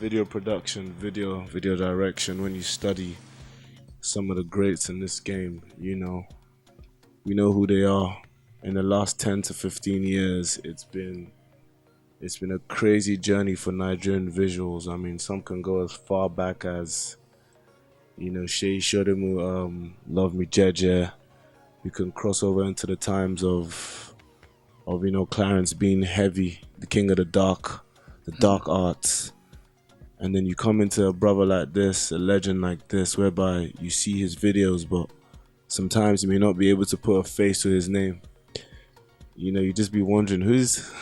video production, video direction, when you study some of the greats in this game, we know who they are. In the last 10 to 15 years, it's been a crazy journey for Nigerian visuals. I mean, some can go as far back as, Shei Shodimu, Love Me Jeje. You can cross over into the times of Clarence being heavy, the king of the dark arts. And then you come into a brother like this, a legend like this, whereby you see his videos, but sometimes you may not be able to put a face to his name. You just be wondering, who's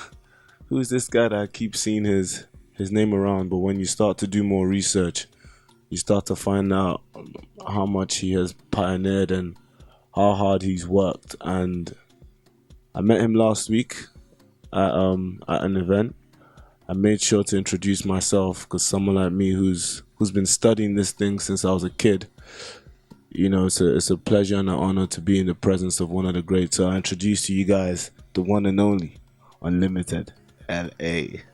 this guy that I keep seeing his name around? But when you start to do more research, you start to find out how much he has pioneered and how hard he's worked. And I met him last week at an event. I made sure to introduce myself because someone like me who's been studying this thing since I was a kid, it's a pleasure and an honor to be in the presence of one of the greats. So I introduce to you guys the one and only Unlimited L.A.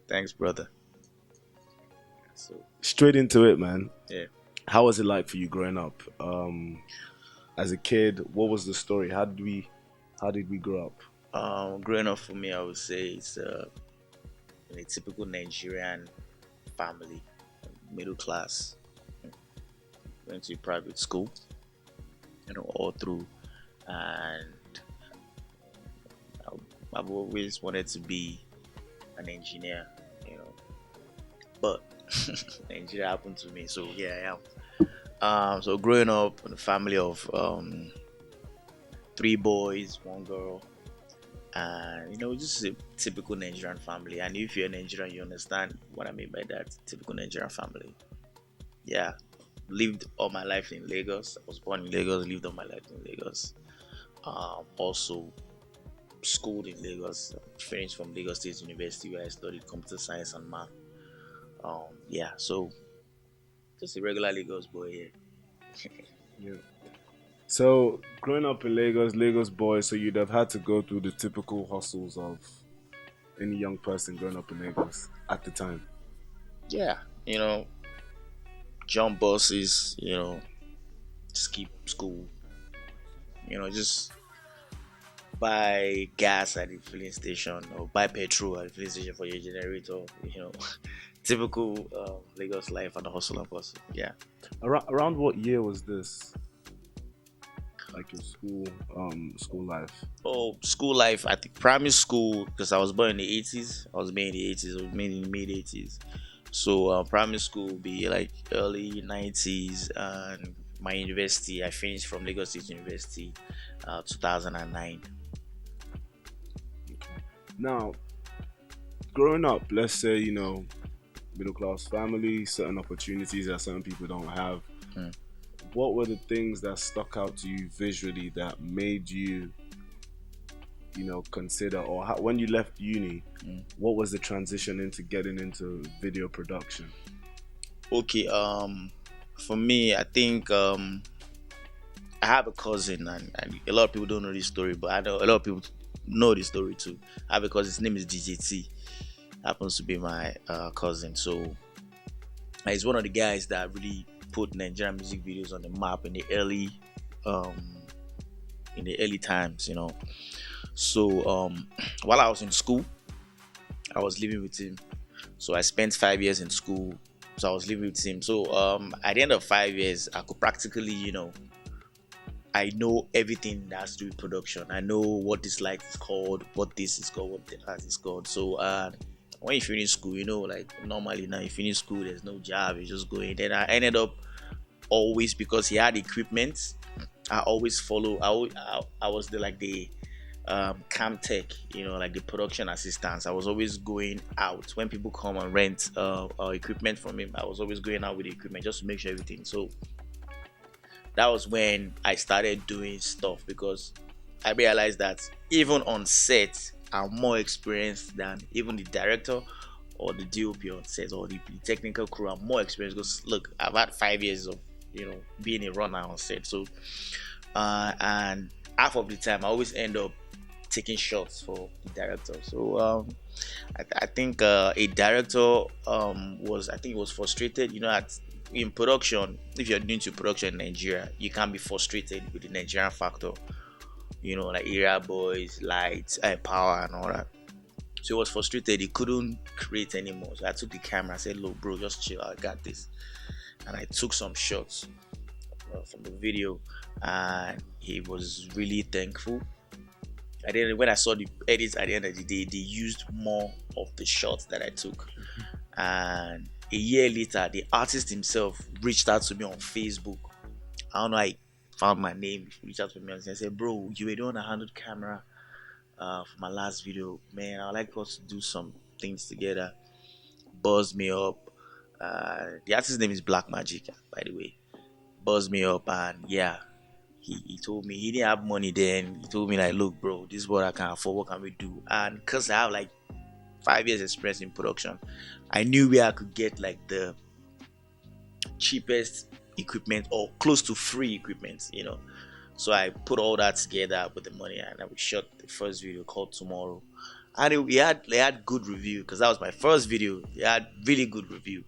Thanks, brother. So Straight into it, man. yeah, How was it like for you growing up? As a kid, what was the story? How did we grow up? growing up for me, I would say it's in a typical Nigerian family, middle class. Went to private school, all through, and I've always wanted to be an engineer, but Nigeria happened to me, so here I am. So growing up in a family of 3 boys, 1 girl, and just a typical Nigerian family. And if you're Nigerian, you understand what I mean by that. Typical Nigerian family. Yeah, lived all my life in Lagos. I was born in Lagos, lived all my life in Lagos. Also schooled in Lagos, finished from Lagos State University where I studied computer science and math. So just a regular Lagos boy here. Yeah. So growing up in Lagos boy, so you'd have had to go through the typical hustles of any young person growing up in Lagos at the time. Yeah, jump buses, skip school, just buy gas at the filling station or buy petrol at the filling station for your generator, typical Lagos life and the hustle and bustle. Yeah. Around what year was this? Like your school life? Oh, school life, I think primary school, because I was born in the 80s. I was made in the 80s, I was made in the mid 80s. So primary school would be like early 90s, and my university, I finished from Lagos State University 2009. Now, growing up, let's say, middle class family, certain opportunities that certain people don't have. What were the things that stuck out to you visually that made you, consider, or when you left uni, what was the transition into getting into video production? Okay, for me, I think I have a cousin, and a lot of people don't know this story, but I know a lot of people know this story too. I have a cousin, his name is DJT, happens to be my cousin. So he's one of the guys that really put Nigerian music videos on the map in the early times, So while I was in school, I was living with him. So I spent 5 years in school. So I was living with him. So at the end of 5 years, I could practically, I know everything that has to do with production. I know what this light is called, what this is called, what that is called. So when you finish school, like normally now you finish school, there's no job, you just go in. Then I ended up always, because he had equipment, I always follow. I was the cam tech, like the production assistants. I was always going out when people come and rent equipment from him. I was always going out with the equipment just to make sure everything. So that was when I started doing stuff, because I realized that even on set, I'm more experienced than even the director or the DOP on set or the technical crew. I'm more experienced because look, I've had 5 years of being a runner on set. So and half of the time I always end up taking shots for the director. So I think a director was, I think, was frustrated. You know, in production, if you're new to production in Nigeria, you can't be frustrated with the Nigerian factor. You know, like area boys, lights, power, and all that. So he was frustrated. He couldn't create anymore. So I took the camera. I said, "Look, bro, just chill. I got this." And I took some shots from the video, and he was really thankful. And then when I saw the edits at the end of the day, they used more of the shots that I took. And a year later, the artist himself reached out to me on Facebook. I don't know, I found my name, reached out to me and said, "Bro, you were doing a 100 camera for my last video. Man, I'd like us to do some things together." Buzzed me up. The artist's name is Black Magic, by the way. Buzzed me up, and yeah, he told me he didn't have money then. He told me like, "Look, bro, this is what I can afford. What can we do?" And because I have like 5 years experience in production, I knew where I could get like the cheapest equipment or close to free equipment, you know. So I put all that together with the money, and we shot the first video called Tomorrow. And it had good review because that was my first video. It had really good review.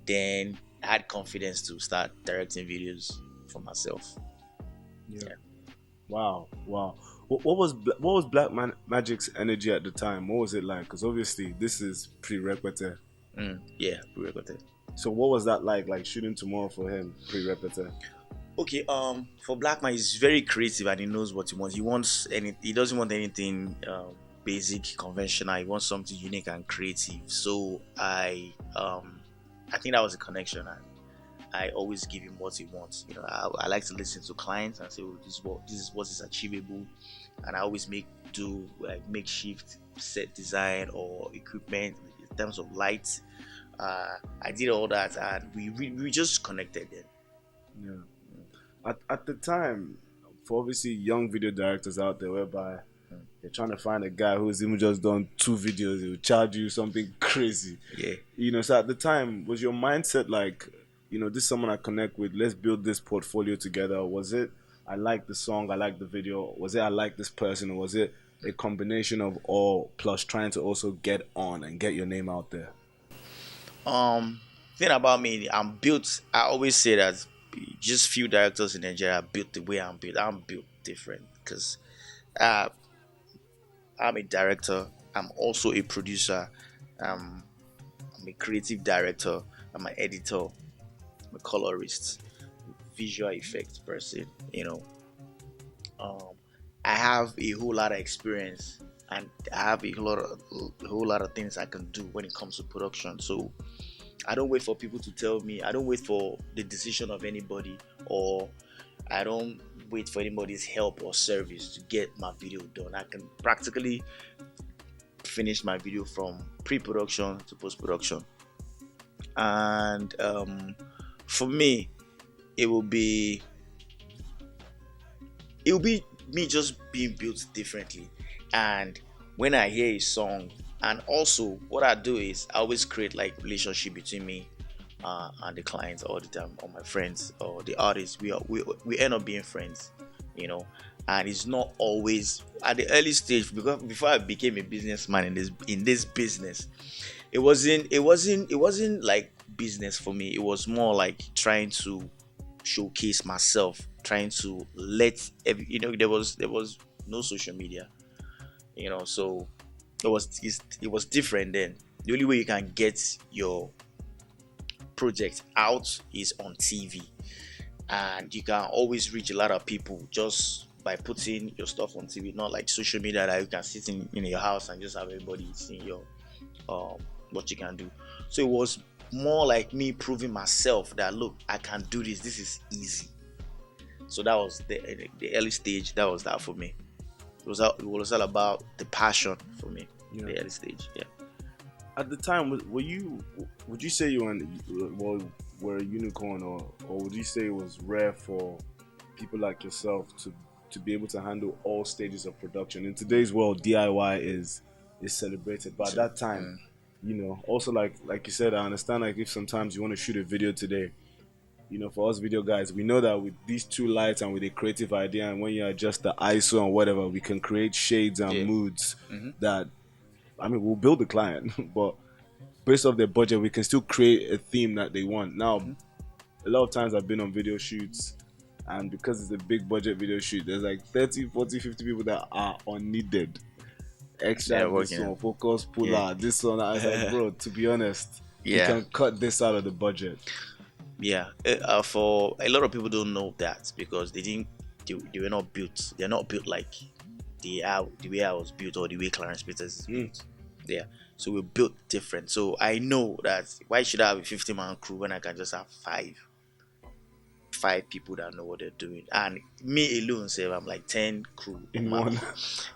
Then I had confidence to start directing videos for myself. Yeah. Wow. What was Magic's energy at the time? What was it like? Because obviously this is pre-repetitive. Yeah, pre-recorded. So what was that like? Like shooting Tomorrow for him pre-repetitive? Okay, for Black Man, he's very creative and he knows what he wants. He doesn't want anything basic, conventional. He wants something unique and creative. So I think that was a connection. I always give him what he wants. You know, I like to listen to clients and say, "Oh, this is what is achievable," and I always do like makeshift set design or equipment in terms of lights. I did all that, and we just connected then. Yeah. At the time, for obviously young video directors out there, whereby they're trying to find a guy who's even just done 2 videos, he will charge you something crazy. Yeah. You know, so at the time, was your mindset like, you know, this is someone I connect with, let's build this portfolio together? Was it, I like the song, I like the video? Was it, I like this person? Or was it a combination of all plus trying to also get on and get your name out there? Thing about me, I'm built. I always say that just few directors in Nigeria are built the way I'm built. I'm built different because I'm a director. I'm also a producer. I'm a creative director. I'm an editor. I'm a colorist, visual effects person. You know, I have a whole lot of experience and I have a whole lot of things I can do when it comes to production. So I don't wait for people to tell me. I don't wait for the decision of anybody, or I don't wait for anybody's help or service to get my video done. I can practically finish my video from pre-production to post-production. And for me, it will be me just being built differently. And when I hear a song, and also what I do is I always create like relationship between me and the clients all the time, or my friends or the artists. We end up being friends, you know. And it's not always at the early stage, because before I became a businessman in this business, it wasn't like business for me. It was more like trying to showcase myself, trying to there was no social media, you know. So it was different then. The only way you can get your project out is on TV, and you can always reach a lot of people just by putting your stuff on TV, not like social media that you can sit in your house and just have everybody seeing your what you can do. So it was more like me proving myself that, look, I can do this. This is easy. So that was the early stage. That was that for me. It was all about the passion for me. Yeah. The early stage. Yeah. At the time, would you say you were a unicorn, or would you say it was rare for people like yourself to be able to handle all stages of production? In today's world, DIY is celebrated, but at that time, you know, also like you said, I understand, like if sometimes you want to shoot a video today, For us video guys, we know that with these two lights and with a creative idea, and when you adjust the ISO and whatever, we can create shades and Yeah. moods Mm-hmm. that, I mean, we'll build the client, but based off their budget, we can still create a theme that they want. Now, a lot of times I've been on video shoots, and because it's a big budget video shoot, there's like 30, 40, 50 people that are unneeded. Yeah, Extract this working. one, focus, pull Yeah. out, this one. I was like, bro, to be honest, you Yeah. can cut this out of the budget. Yeah, for a lot of people don't know that because they were not built. They're not built like the way I was built or the way Clarence Peters is built. Yeah, so we're built different. So I know that why should I have a 50-man crew when I can just have five people that know what they're doing, and me alone say I'm like 10 crew In one.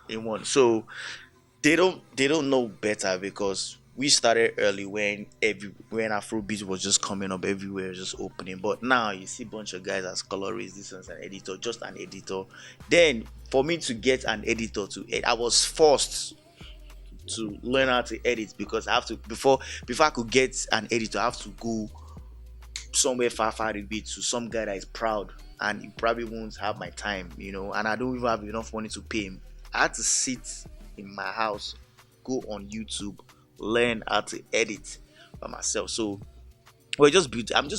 in one. So they don't know better because we started early when Afrobeat was just coming up everywhere, just opening. But now you see a bunch of guys as colorists, this one's an editor, just an editor. Then for me to get an editor to edit, I was forced to learn how to edit because I have to before I could get an editor, I have to go somewhere far a bit to some guy that is proud and he probably won't have my time, and I don't even have enough money to pay him. I had to sit in my house, go on YouTube, learn how to edit by myself. So I'm just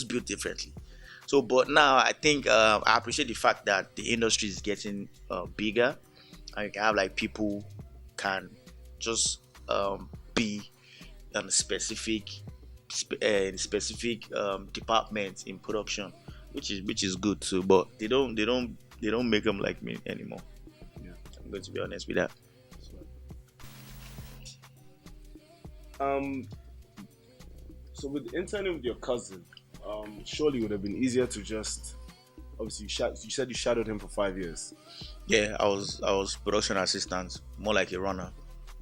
built differently. So but now I think I appreciate the fact that the industry is getting bigger, and you can have like people can just be on a specific department in production, which is good too. But they don't make them like me anymore. Yeah. I'm going to be honest with that. So with interning with your cousin, surely it would have been easier to just, obviously you said you shadowed him for 5 years. Yeah, I was production assistant, more like a runner.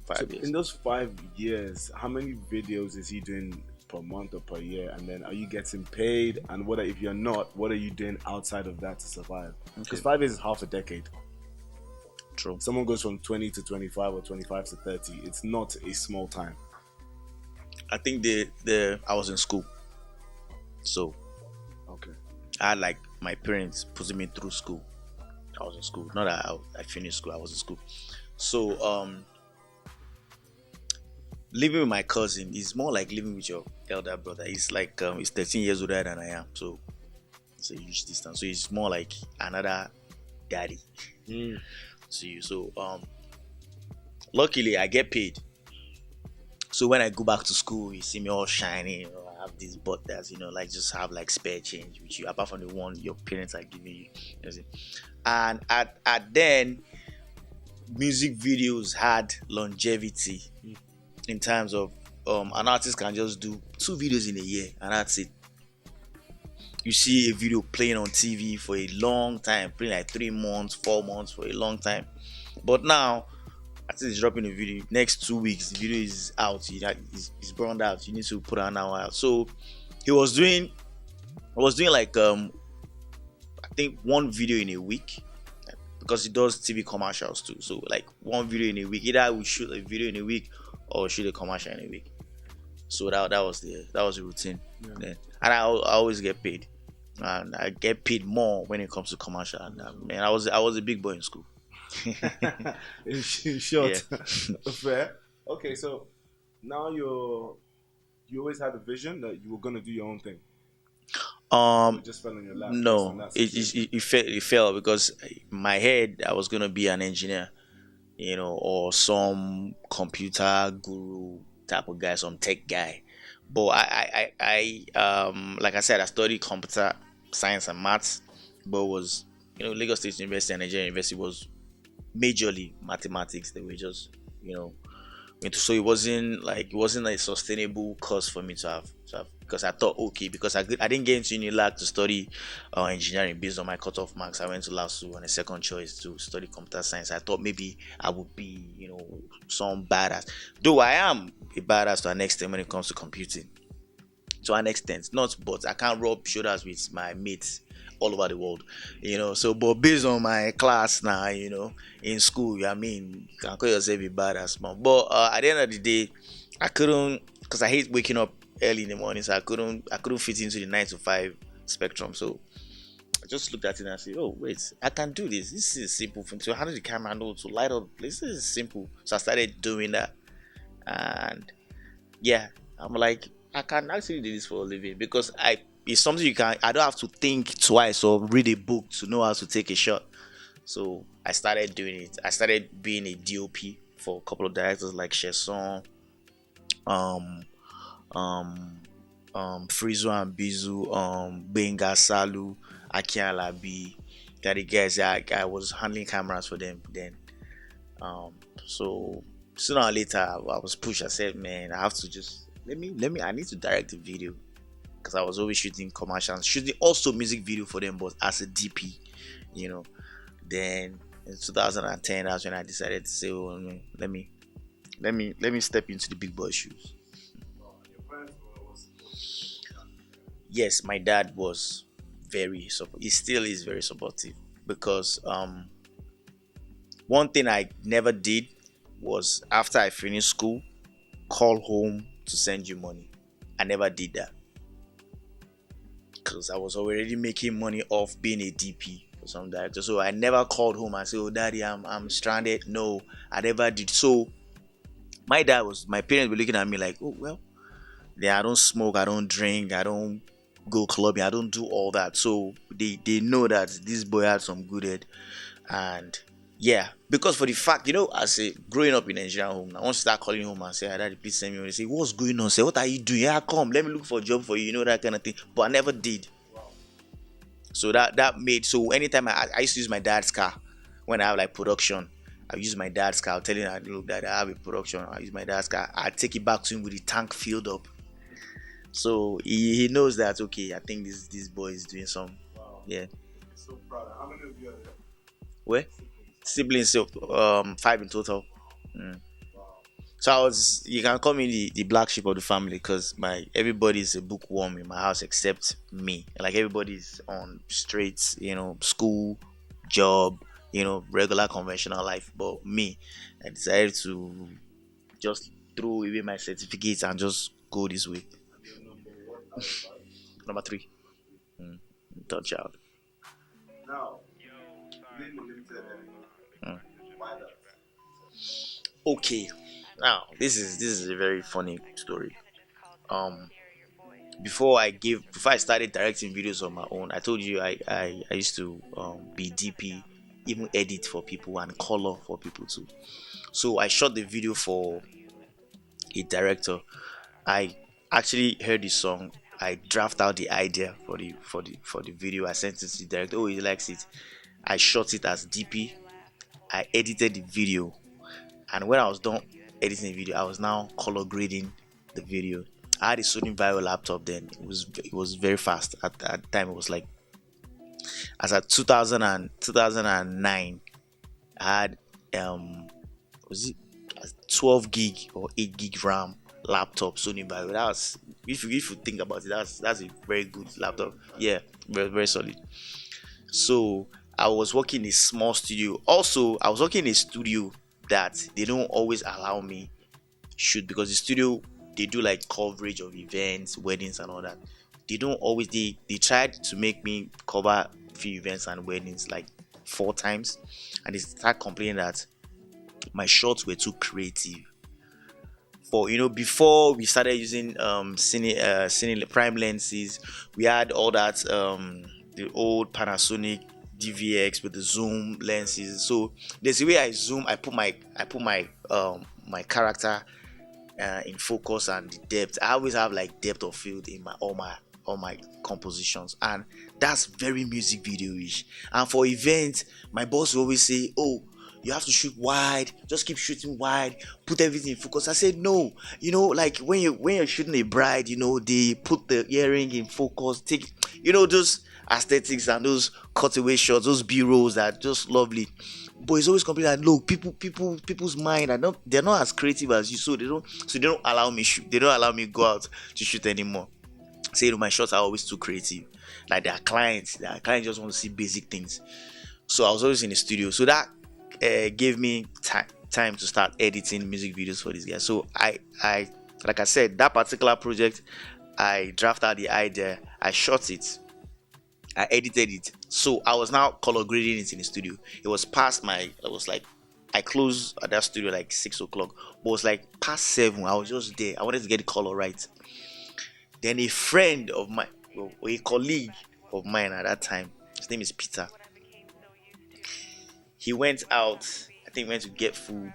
5 years. In those 5 years, how many videos is he doing per month or per year? And then are you getting paid? And if you're not, what are you doing outside of that to survive? Because 5 years is half a decade. True. Someone goes from 20 to 25 or 25 to 30. It's not a small time. I think I was in school, so okay, I had like my parents putting me through school. I was in school, not that I finished school. I was in school, so living with my cousin is more like living with your elder brother. He's like he's 13 years older than I am, so it's a huge distance. So it's more like another daddy to you. So luckily I get paid. So when I go back to school, you see me all shiny, I have these butters, like just have like spare change with you, apart from the one your parents are giving you. And at then, music videos had longevity in terms of an artist can just do 2 videos in a year and that's it. You see a video playing on TV for a long time, playing like 3 months, 4 months for a long time. But now, I think he's dropping a video next 2 weeks. The video is out. It's burned out. You need to put an hour out. So I was doing like I think 1 video in a week because he does TV commercials too. So like 1 video in a week. Either I will shoot a video in a week or shoot a commercial in a week. So that was the routine. Yeah. And I always get paid, and I get paid more when it comes to commercial. And man, I was a big boy in school. In short. Yeah. Fair. Okay, so now you always had a vision that you were gonna do your own thing. It just fell on your lap. No, it fell because in my head I was gonna be an engineer, or some computer guru type of guy, some tech guy. But I like I said, I studied computer science and maths, but was Lagos State University and Nigerian University was majorly mathematics. They were just so it wasn't a sustainable course for me to have because I thought because I didn't get into Unilag to study engineering based on my cutoff marks. I went to LASU on a second choice to study computer science. I thought maybe I would be some badass, though I am a badass to an extent when it comes to computing, to an extent, but I can't rub shoulders with my mates all over the world, so but based on my class now, in school, you can call yourself a badass man. But at the end of the day, I couldn't, because I hate waking up early in the morning, so I couldn't fit into the 9 to 5 spectrum. So I just looked at it and I said, oh wait, I can do this. This is a simple thing to handle the camera, no, to light up the place. This is simple. So I started doing that, and yeah, I'm like, I can actually do this for a living because I it's something you can. I don't have to think twice or read a book to know how to take a shot. So I started doing it. I started being a DOP for a couple of directors like Sheson, um, um, Frizo and Bizu, Benga Salu, Aki Alabi. That the guys I was handling cameras for them then. Um, so sooner or later I was pushed. I said, man, I have to just let me. I need to direct a video because I was always shooting commercials, shooting also music video for them, but as a DP, you know. Then in 2010, that's when I decided to say, oh, let me step into the big boy shoes. Yes, my dad was very support. He still is very supportive because one thing I never did was after I finished school, call home to send you money. I never did that because I was already making money off being a DP for some director. So I never called home and said, "Oh, daddy, I'm stranded." No, I never did. So my parents were looking at me like, "Oh well, yeah, I don't smoke, I don't drink, I don't go clubbing, I don't do all that." So they know that this boy had some good head, and yeah, because for the fact, as a growing up in a Nigerian home, I want to start calling home and say, "Ah, daddy, please send me." They say, "What's going on?" Say, "What are you doing?" "Yeah, come, let me look for a job for you," that kind of thing. But I never did. So that made so anytime I used to use my dad's car when I have like production. I use my dad's car. I'll tell him, "Look, dad, I have a production." I use my dad's car. I take it back to him with the tank filled up. So he knows that okay. I think this boy is doing some. Yeah. So proud. How many of you are there? Where siblings? So five in total. Mm. Wow. So you can call me the black sheep of the family because my everybody is a bookworm in my house except me. Like everybody's on straight, school, job, regular conventional life. But me, I decided to just throw away my certificates and just go this way. Your number what are you like? Number three, mm, third child. Now, being limited Mm. why that? Okay, now this is a very funny story. Um, before I started directing videos on my own, I told you I used to be DP, even edit for people and color for people too. So I shot the video for a director. I actually heard the song. I draft out the idea for the video. I sent it to the director. Oh, he likes it. I shot it as DP. I edited the video, and when I was done editing the video, I was now color grading the video. I had a Sony Vaio laptop then. It was very fast at the time. It was like as at 2009. I had was it 12 gig or 8 gig RAM laptop Sony Vaio. That's if you think about it, that's a very good laptop. Yeah, very very solid. So I was working in a small studio. Also, I was working in a studio that they don't always allow me shoot because the studio they do like coverage of events, weddings, and all that. They don't always they tried to make me cover a few events and weddings like 4 times, and they start complaining that my shots were too creative. For before we started using cine prime lenses, we had all that the old Panasonic DVX with the zoom lenses. So there's a way I zoom. I put my character in focus and the depth. I always have like depth of field in my all my compositions, and that's very music video-ish. And for events, my boss will always say, "Oh, you have to shoot wide, just keep shooting wide, put everything in focus." I said no. Like when you're shooting a bride, they put the earring in focus, take those aesthetics and those cutaway shots, those b-rolls that are just lovely. But it's always complaining that look, people's mind are not they're not as creative as you, so they don't allow me shoot, they don't allow me go out to shoot anymore. Say my shots are always too creative. Like their clients just want to see basic things. So I was always in the studio. So that gave me time to start editing music videos for these guys. So I like I said, that particular project, I drafted out the idea, I shot it, I edited it. So I was now color grading it in the studio. It was past my, it was like, I closed at that studio like 6 o'clock, but it was like past 7. I was just there. I wanted to get the color right. Then a friend of mine, or a colleague of mine at that time, his name is Peter. He went out, I think went to get food,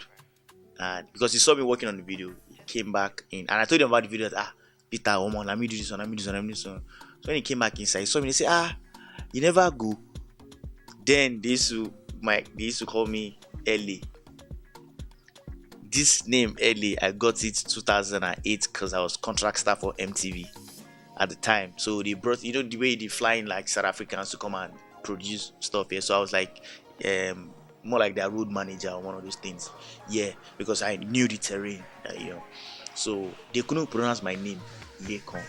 and because he saw me working on the video, he came back in, and I told him about the video. That, Peter, come on, let me do this one, let me do this one, let me do this one. So when he came back inside, he saw me. They said, you never go. Then they used to call me L.A. This name L.A. I got it 2008 because I was contract staff for MTV at the time. So they brought, the way they flying like South Africans to come and produce stuff here. So I was like, more like their road manager or one of those things. Yeah, because I knew the terrain, So they couldn't pronounce my name, Lekon.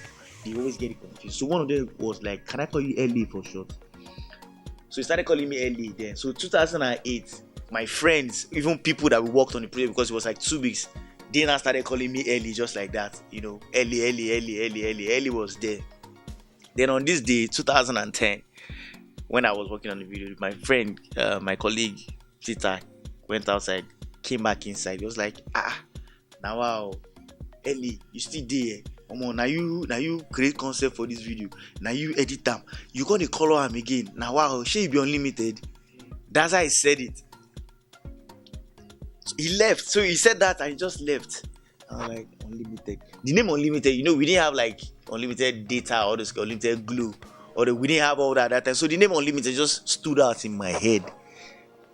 They always get it confused. So one of them was like, "Can I call you L.A. for short?" So he started calling me L.A. then. So 2008, my friends, even people that we worked on the project, because it was like 2 weeks, they now started calling me L.A. just like that. Ellie was there. Then on this day, 2010, when I was working on the video, my friend, my colleague, Peter, went outside, came back inside. He was like, now wow, Ellie, you still there? Now you create concept for this video. Now you edit them. You got the color him again. Now wow, she be unlimited. That's how he said it. So he left. So he said that and he just left. I was like, unlimited. The name unlimited, we didn't have like unlimited data or this unlimited glue. We didn't have all that time. So the name unlimited just stood out in my head.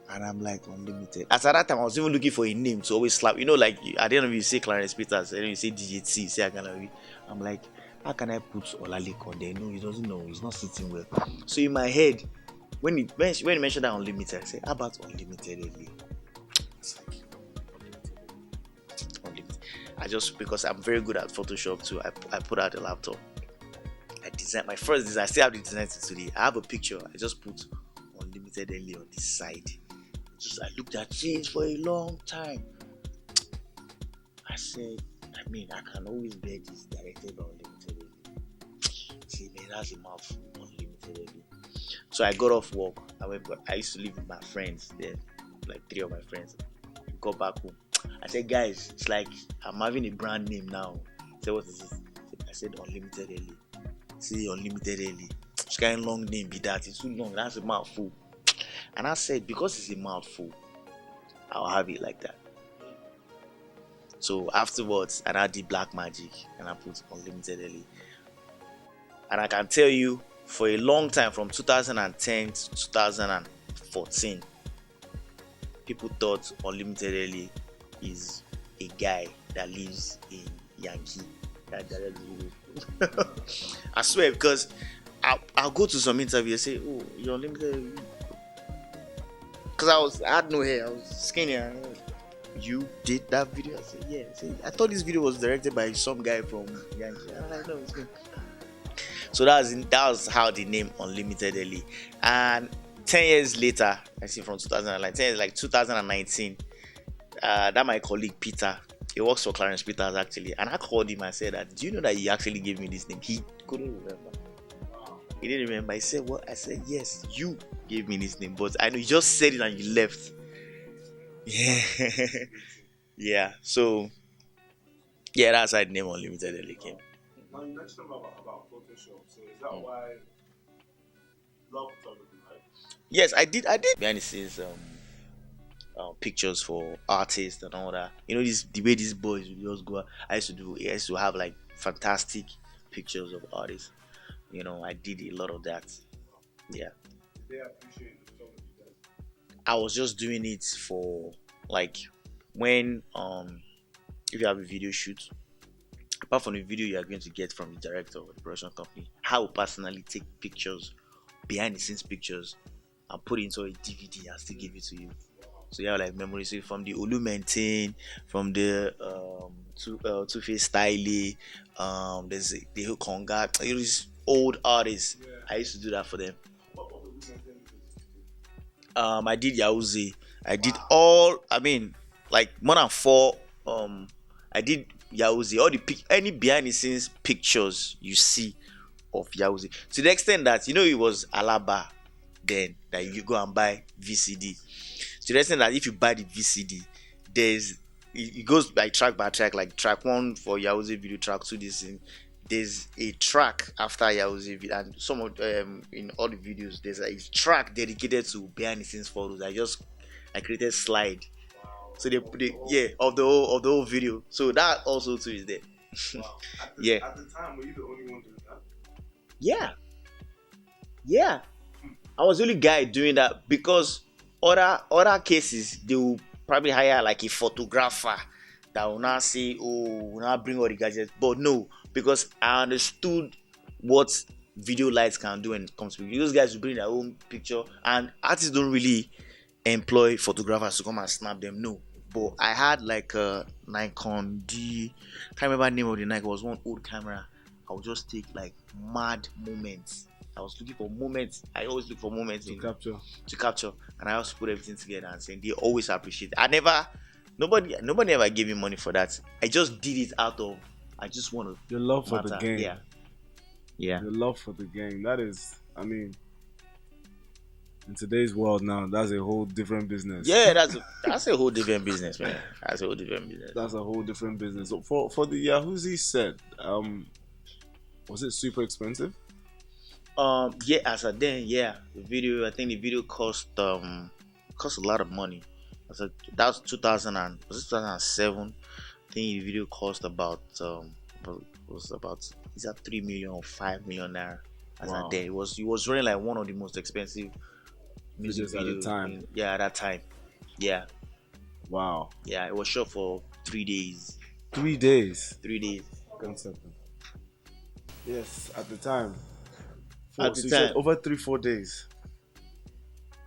And I'm like, unlimited. As at that time, I was even looking for a name to always slap. Like at the end of it, you say Clarence Peters, and then you say DJT, you say Agalawi. I'm like, how can I put Olalekan on there? No, he doesn't know. He's not sitting well. So in my head, when he mentioned that unlimited, I said, how about unlimited LA? It's like, unlimited. Because I'm very good at Photoshop too, I put out a laptop. I designed my first design. I still have the design today. I have a picture. I just put unlimited LA on this side. I looked at it for a long time. I said, I can always bear this directed by Unlimited LA. See, man, that's a mouthful, Unlimited LA. So I got off work. I used to live with my friends there, like 3 of my friends. I got back home. I said, guys, it's like I'm having a brand name now. I said, what is this? I said, Unlimited LA. See, Unlimited LA. It's kind of long name be that. It's too long. That's a mouthful. And I said, because it's a mouthful, I'll have it like that. So afterwards, and I did black magic and I put Unlimited LA. And I can tell you, for a long time, from 2010 to 2014, people thought Unlimited LA is a guy that lives in Yankee. I swear, because I'll go to some interview and say, "Oh, you're Unlimited." Because I had no hair, I was skinny. You did that video? I said, yeah. I thought this video was directed by some guy from Yankee. I'm like, no, it's me. So that was how the name Unlimited LA. And 10 years later, I see from 2019, like 2019, that my colleague Peter, he works for Clarence Peters actually, and I called him and said that, do you know that he actually gave me this name? He couldn't remember. He didn't remember. I said, what? I said, yes, you gave me this name, but I know you just said it and you left. Yeah. Yeah. So, yeah, that's how the name Unlimited LA came. Now you mentioned about Photoshop. So is that why you love photography, right? Yes, I did behind the scenes pictures for artists and all that. The way these boys would just go out. I used to have like fantastic pictures of artists. I did a lot of that. Yeah. They appreciate the photography. I was just doing it for like when if you have a video shoot, apart from the video you are going to get from the director or the production company, I will personally take pictures, behind the scenes pictures, and put it into a DVD and still give it to you. So you have like memories from the Olumentin, from the Two-Face Style, there's the Konga, these old artists. Yeah. I used to do that for them. I did Yauzi. I did all. Like more than 4. I did Yauzi. All any behind the scenes pictures you see of Yahoozy. To the extent that it was Alaba then that you go and buy VCD. To the extent that if you buy the VCD, it goes by track, like track one for Yahoozy video, track two this thing. There's a track after Yahoozy video, and some of in all the videos there's a track dedicated to behind the scenes photos. I created slide. So they put it, yeah, of the whole video. So that also too is there. Wow. Yeah. At the time, were you the only one doing that? Yeah. Yeah. I was the only guy doing that because other cases they will probably hire like a photographer that will now say, oh, will now bring all the gadgets. But no, because I understood what video lights can do when it comes to video. Those guys will bring their own picture, and artists don't really employ photographers to come and snap them. No. But I had like a Nikon D, can't remember the name of the Nikon, it was one old camera. I would just take like mad moments. I was looking for moments. I always look for moments To capture. to capture, and I also put everything together and saying they always appreciate it. Nobody ever gave me money for that. I just did it out of I just want to Your love for the game. Yeah. Your love for the game. That is, I mean, in today's world now, that's a whole different business. Yeah, that's a whole different business, man. That's a whole different business. That's a whole different business. So for the Yahoozy set, was it super expensive? Yeah, as a then, yeah, I think the video cost a lot of money. That was 2000 and was it 2007? I think the video cost about is that 3 million or 5 million naira. As Wow. a day, it was running like one of the most expensive music Videos at the videos time. at that time. Yeah, Wow. yeah, it was shot for 3 days. 3 days. 3 days. Concept. Yes, at the time. At the You time. said over 3-4 days.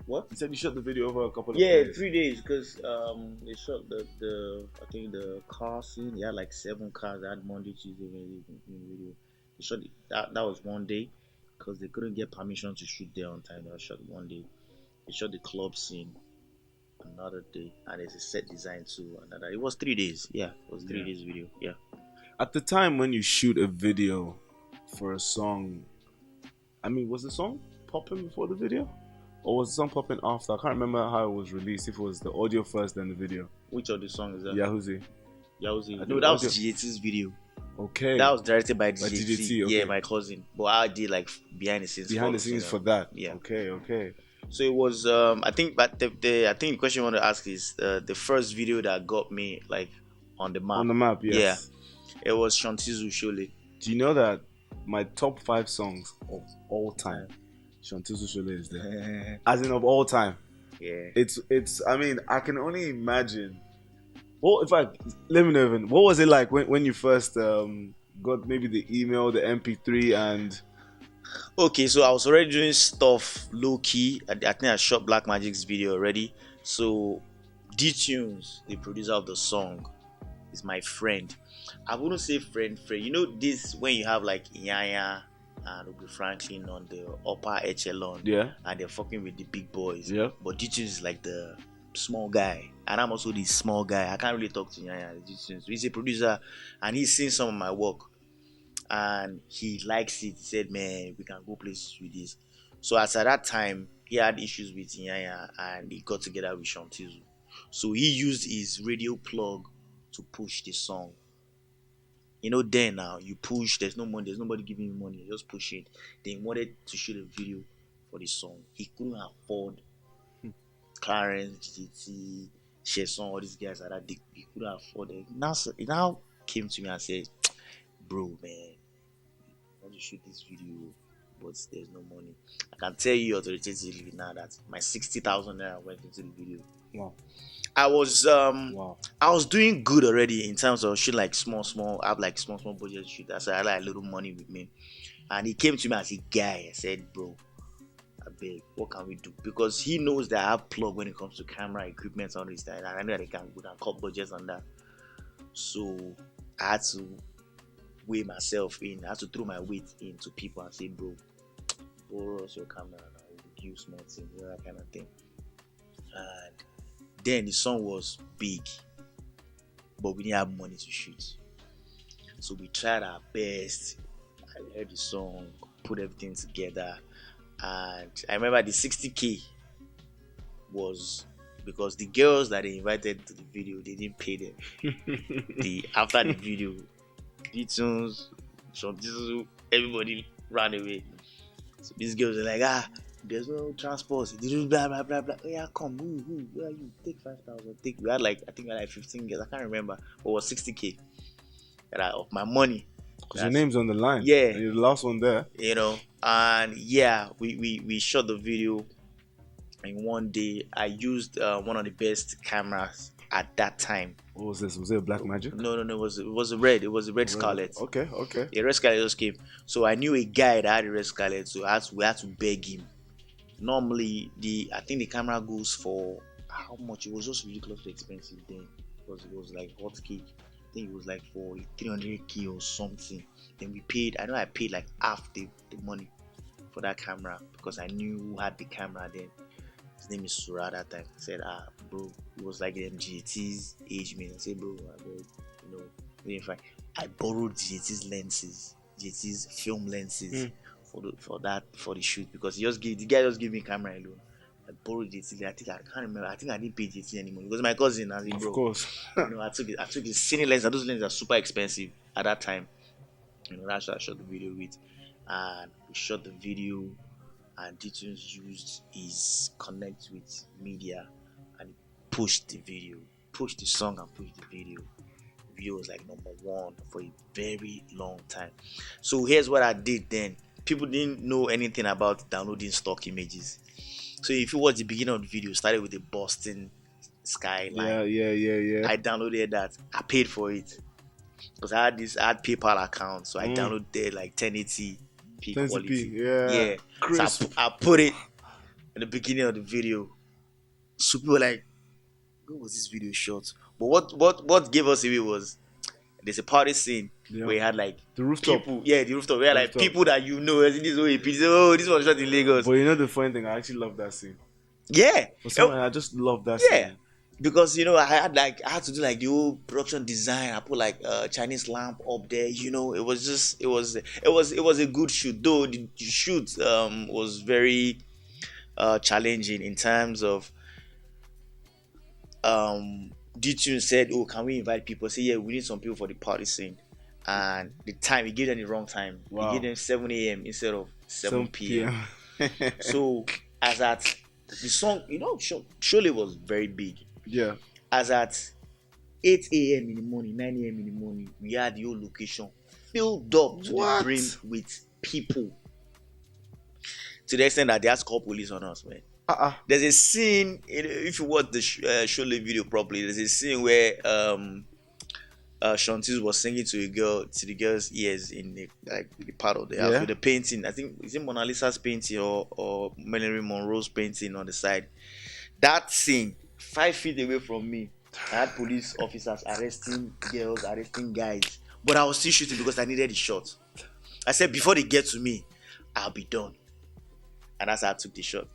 What? You said you shot the video over a couple of Yeah, days. 3 days because they shot the I think the car scene. They had like 7 cars. They had Monday, Tuesday, Wednesday in the video. They shot that was one day because they couldn't get permission to shoot there on time. They were shot one day. They shot the club scene another day, and there's a set design too. Another. It was 3 days. Yeah, it was 3 days video. Yeah. At the time when you shoot a video for a song, I mean, was the song popping before the video? Or was the song popping after? I can't remember how it was released. If it was the audio first, then the video. Which of the songs is that? Yahoozy. Yahoozy. I No, think that was audio- GAT's video. Okay. That was directed by By DJT. DJT, okay. Yeah, my cousin. But I did like behind the scenes. Behind the photos, scenes you for know. that. Yeah. Okay. So it was I think, but I think the question you want to ask is the first video that got me like on the map. On the map, yes. It was Shantizu Shole. Do you know that my top 5 songs of all time, Shantizu Shole is there. As in of all time. Yeah. It's I mean, I can only imagine. Well, in fact, let me know even. What was it like when you first got maybe the email, the MP3 and Okay, so I was already doing stuff low key. I think I shot Black Magic's video already. So D-Tunes, the producer of the song, is my friend. I wouldn't say friend. You know this when you have like Inyanya and Obi Franklin on the upper echelon, yeah. and they're fucking with the big boys. Yeah. But D-Tunes is like the small guy, and I'm also the small guy. I can't really talk to Inyanya. D-Tunes. He's a producer, and he's seen some of my work, and he likes it. He said, "Man, we can go places with this." So as at that time, he had issues with Inyanya, and he got together with Shantizu. So he used his radio plug to push the song. You know, then now you push, there's no money, there's nobody giving you money, you just push it. They wanted to shoot a video for the song. He couldn't afford Clarence, GT, Sheson, all these guys like that. He couldn't afford it. He now came to me and said, "Bro, man, I want to shoot this video, but there's no money." I can tell you authoritatively now that my 60,000 naira went into the video. Wow. I was Wow. I was doing good already in terms of shoot like small. I have like small budget shoot. That's why I had like a little money with me. And he came to me as a guy and said, "Bro, I beg, what can we do?" Because he knows that I have plug when it comes to camera equipment and all this stuff. And I know that we can cut budgets on that. So I had to weigh myself in. I had to throw my weight into people and say, "Bro, borrow us your camera and I will give you small things," that kind of thing. And then the song was big, but we didn't have money to shoot. So we tried our best. I heard the song, put everything together. And I remember the 60K was because the girls that they invited to the video, they didn't pay them. After the video, D-Tunes, everybody ran away. So these girls are like, there's no transport. They do blah blah blah blah. Oh yeah, come, where are you? Take 5,000. We had like, I think we had like 15 girls. I can't remember, but it was 60K of my money. Because your name's on the line. Yeah, and you're the last one there. You know, and yeah, we shot the video. And one day, I used one of the best cameras at that time. What was this? Was it a Black Magic? No. It was a red. It was a red Scarlet. Okay. The red Scarlet just came. So I knew a guy that had a red Scarlet. So we had to beg him. Normally, I think the camera goes for how much? It was just ridiculously expensive then. Because it was like hot cake. I think it was like for 300K or something. Then we paid. I know I paid like half the money for that camera because I knew who had the camera then. His name is Surah that time. I said, bro, it was like them GT's age mate. I said, bro, I borrowed GT's lenses, GT's film lenses for the shoot because the guy just gave me camera alone. I borrowed GT. I can't remember. I think I didn't pay GT anymore. It was my cousin. I said, bro, of course. I took his cine lens, and those lenses are super expensive at that time. That's what I shot the video with, and we shot the video. And D-Tunes used his connect with media and pushed the song and pushed the video. The video was like #1 for a very long time. So here's what I did then. People didn't know anything about downloading stock images. So if you watch the beginning of the video, started with the Boston skyline. Yeah. I downloaded that. I paid for it because I had PayPal account, so I downloaded like 1080p quality. Yeah. So I put it in the beginning of the video. So people were like, where was this video shot? But what gave us away was there's a party scene where you had like the rooftop. People, the rooftop. Where like people that as in this OAP. This was shot in Lagos. But you know the funny thing, I actually love that scene. Yeah. For some reason, I just love that scene. Because I had to do like the whole production design. I put like a Chinese lamp up there. It was a good shoot. Though the shoot was very challenging in terms of D-Tune said, "Oh, can we invite people?" I said, "Yeah, we need some people for the party scene." And the time he gave them the wrong time. Wow. He gave them 7 a.m. instead of 7 p.m. So as at the song, surely was very big. Yeah. As at 8 a.m. in the morning, 9 a.m. in the morning, we had the whole location filled up to the brim with people. To the extent that they had to call police on us, man. There's a scene, if you watch the Shole video properly, there's a scene where Shantiz was singing to the girl's ears in the part of the house with the painting. I think is it Mona Lisa's painting or Marilyn Monroe's painting on the side. That scene, 5 feet away from me, I had police officers arresting girls, arresting guys, but I was still shooting because I needed the shot. I said before they get to me, I'll be done, and that's how I took the shot.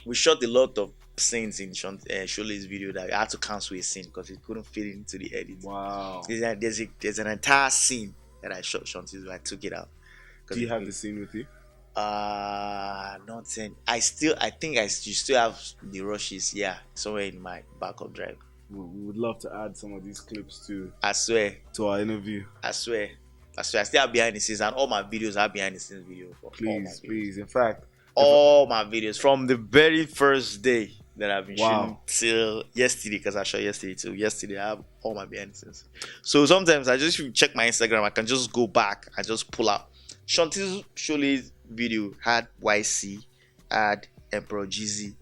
We shot a lot of scenes in Shole's video that I had to cancel a scene because it couldn't fit into the edit. Wow. There's an entire scene that I shot Shanti's where I took it out. Do you have the scene with you? Not saying. I think I still have the rushes. Yeah, somewhere in my backup drive. We would love to add some of these clips to. I swear. To our interview. I swear. I still have behind the scenes, and all my videos are behind the scenes video. Please. In fact, all my videos from the very first day that I've been shooting till yesterday, because I shot yesterday too. Yesterday I have all my behind the scenes. So sometimes I just check my Instagram. I can just go back and just pull out. Shanti's Shole's video had YC, had Emperor Jeezy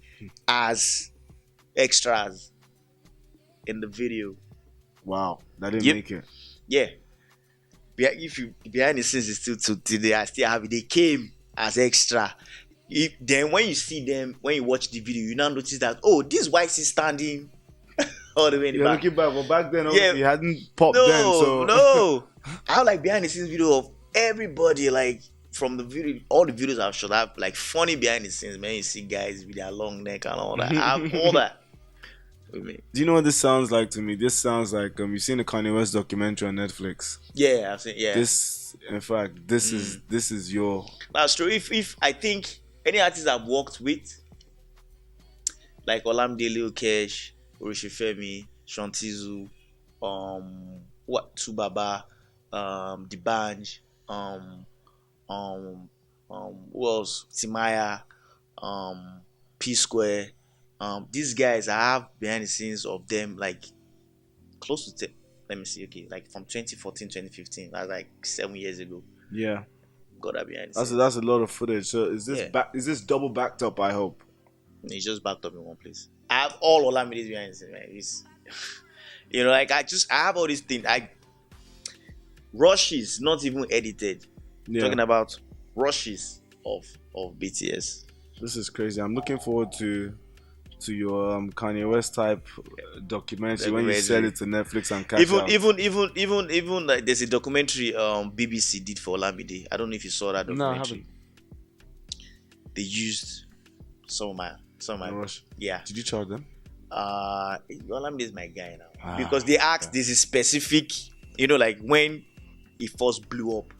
as extras in the video. Wow, that didn't make it. Yeah. If you behind the scenes is still today, I still have it. They came as extra. Then when you see them, when you watch the video, you now notice that this YC standing all the way in the back. Looking back, but back then obviously he hadn't popped then. So no, I have like behind the scenes video of everybody, like from the video, all the videos I've shot. I have like funny behind the scenes, man. You see guys with their long neck and all that. I have all that. With me. Do you know what this sounds like to me? This sounds like you've seen the Kanye West documentary on Netflix. Yeah, I've seen. Yeah, This, in fact, this is your that's true. If I think any artist I've worked with, like Olamide Cash, Orishifemi, Shantizu, what Tubaba, Dibanj, um, who else? Timaya, P Square. These guys, I have behind the scenes of them like close to let me see, okay, like from 2014, 2015. That's like 7 years ago. yeah. Got that behind the That's scenes. that's a lot of footage. So is this Yeah. Is this double backed up? I hope. It's just backed up in one place. I have all Olamide's behind the scenes, man. It's, like I have all these things. Rushes, not even edited. Yeah. Talking about rushes of BTS. This is crazy. I'm looking forward to your Kanye West type documentary when you sell it to Netflix and catch up. Even like there's a documentary BBC did for Olamide. I don't know if you saw that documentary. No, I haven't. They used some of my Rush. yeah. Did you charge them? Olamide is my guy now because they asked this is specific. Like when he first blew up.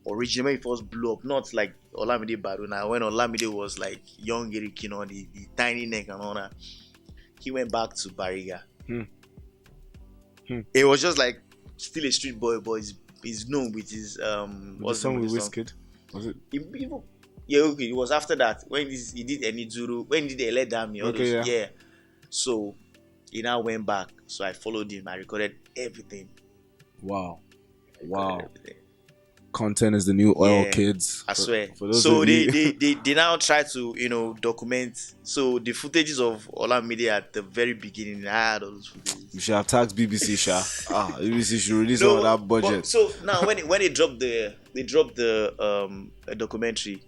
Originally, when he first blew up, not like Olamide Baruna. When Olamide was like young Eric, the tiny neck and all that, he went back to Bariga. It was just like still a street boy, but he's known with his what's the song with Wizkid? Was it? Yeah, okay. It was after that when he did Enizuru, when he did Ele Dami, Okay, yeah. So he now went back. So I followed him. I recorded everything. Wow. Everything. Content is the new oil, kids. I swear. For those so of they now try to document. So the footages of Olamide at the very beginning, I had all those footages. You should have taxed BBC, Sha. BBC should release all that budget. So now when they dropped the documentary,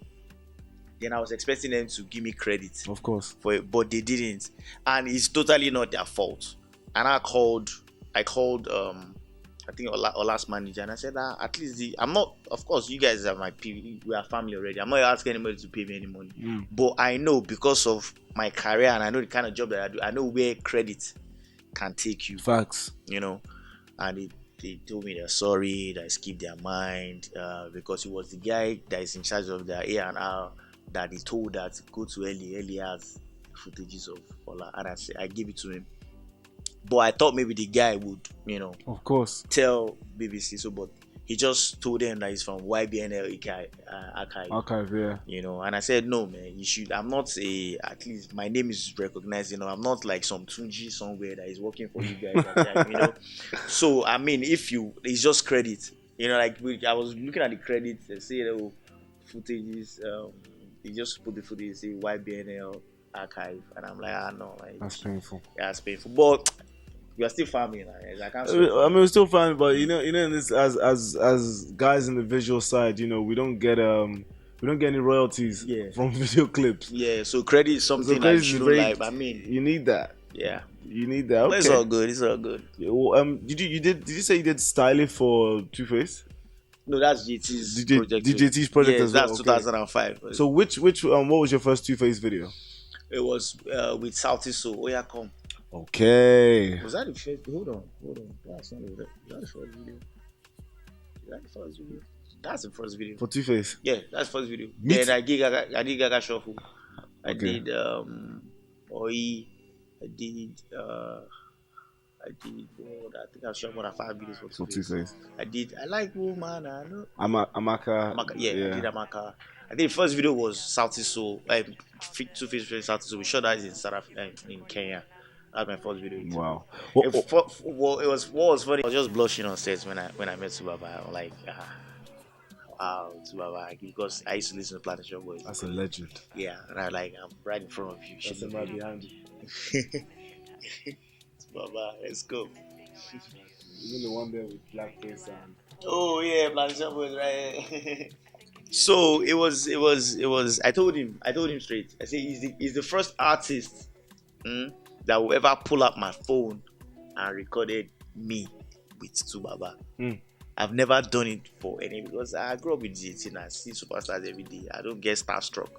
then I was expecting them to give me credit. Of course. For it, but they didn't, and it's totally not their fault. And I called I think Ola's manager, and I said that at least I'm not, of course you guys are my people, we are family already. I'm not asking anybody to pay me any money. But I know because of my career and I know the kind of job that I do, I know where credit can take you. Facts. And they told me they're sorry, that I skipped their mind, because it was the guy that is in charge of their A&R that they told that go to L.A. L.A. has footages of Ola, and I gave it to him. But I thought maybe the guy would, of course, tell BBC. So, but he just told them that he's from YBNL archive. Yeah. And I said, no, man, you should. I'm not at least my name is recognized. I'm not like some Tunji somewhere that is working for you guys. So, I mean, it's just credit. I was looking at the credits and say, footages. They just put the footage, say YBNL archive, and I'm like, no, that's painful. Yeah, it's painful, but we are still family now. I can't. We're still family, but in this as guys in the visual side, we don't get any royalties from video clips. Yeah, so credit is something I mean, you need that. Yeah, you need that. Okay. But it's all good. Did you say you did styling for Two Face? No, that's JT's project. JT's project as well. That's 2005. So which what was your first Two Face video? It was with Salty Soul. Oh yeah, come. Okay. Was that the first? Hold on. That's not the first video. That's the first video. For Two Face. Yeah, that's the first video. Then I did Gaga Shuffle. I did Oi. I think I shot more than 5 videos for Two Face. I like Woman. I know. Amaka. Yeah, I did Amaka. I think the first video was Salty Soul. Two Face Salty Soul. We shot that in Kenya. That's my first video. Wow. What was funny? I was just blushing on stage when I met Subaba. I'm like, wow, Subaba, because I used to listen to Planet Shop Boys. That's a legend. Yeah, and I'm right in front of you. That's right behind you. Subaba, let's go. Even the one there with blackface and. Oh yeah, Planet Shop Boys, right? So it was. I told him straight. I said he's the first artist that will ever pull up my phone and recorded me with Tubaba. I've never done it for any because I grew up with GT and I see superstars every day. I don't get starstruck.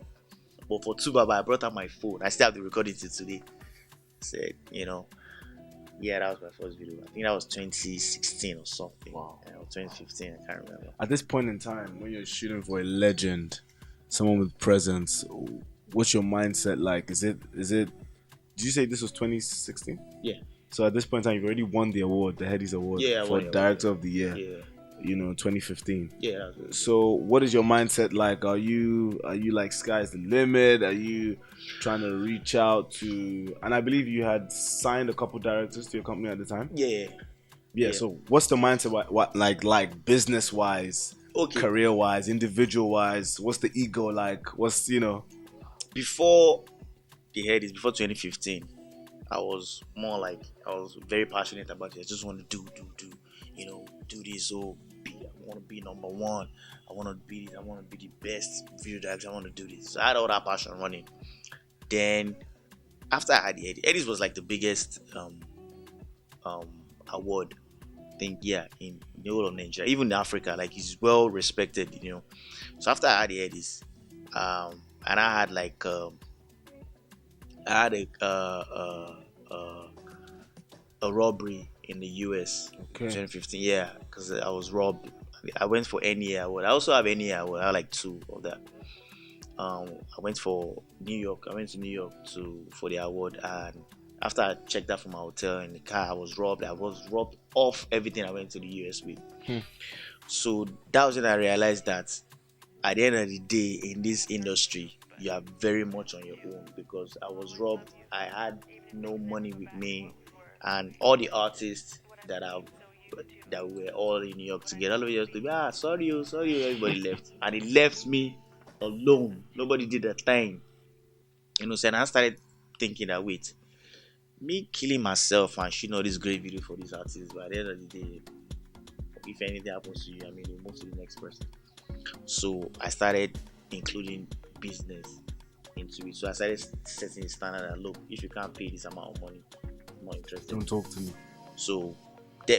But for Tubaba, I brought out my phone. I still have the recording till today. said, yeah, that was my first video. I think that was 2016 or something. Wow. Or 2015, I can't remember. At this point in time, when you're shooting for a legend, someone with presence, what's your mindset like? Is it? Did you say this was 2016? Yeah. So at this point in time, you've already won the award, the Headies Award, Yeah, I for won the Director award. of the Year. Yeah. 2015. Yeah. That was really So what is your mindset like? Are you like sky's the limit? Are you trying to reach out to? And I believe you had signed a couple directors to your company at the time. good. Yeah. Yeah. So what's the mindset? What like business wise, Okay. career wise, individual wise? What's the ego like? What's Before the Headies, before 2015, I was more like, I was very passionate about it. I just want to do this. I want to be number one. I want to be the best video director. I want to do this. So I had all that passion running. Then after I had the Headies was like the biggest award, I think, yeah, in the whole of Nigeria, even in Africa, like it's well respected, So after I had the Headies, and I had like I had a robbery in the US, Okay. 2015. Yeah, because I was robbed. I went for NEA award. I also have NEA award. I had like 2 of that. I went for New York. I went to New York for the award, and after I checked out from my hotel in the car, I was robbed. I was robbed off everything I went to the US with. So that was when I realized that at the end of the day, in this industry, you are very much on your own, because I was robbed. I had no money with me, and all the artists that were all in New York together, all of us to be sorry, everybody left, and it left me alone. Nobody did a thing, So and I started thinking that, wait, me killing myself and shooting all this great video for these artists, but at the end of the day, if anything happens to you, I mean, you move to the next person. So I started including business into it. So I started setting a standard that, look, if you can't pay this amount of money, I'm not interested. Don't talk to me. So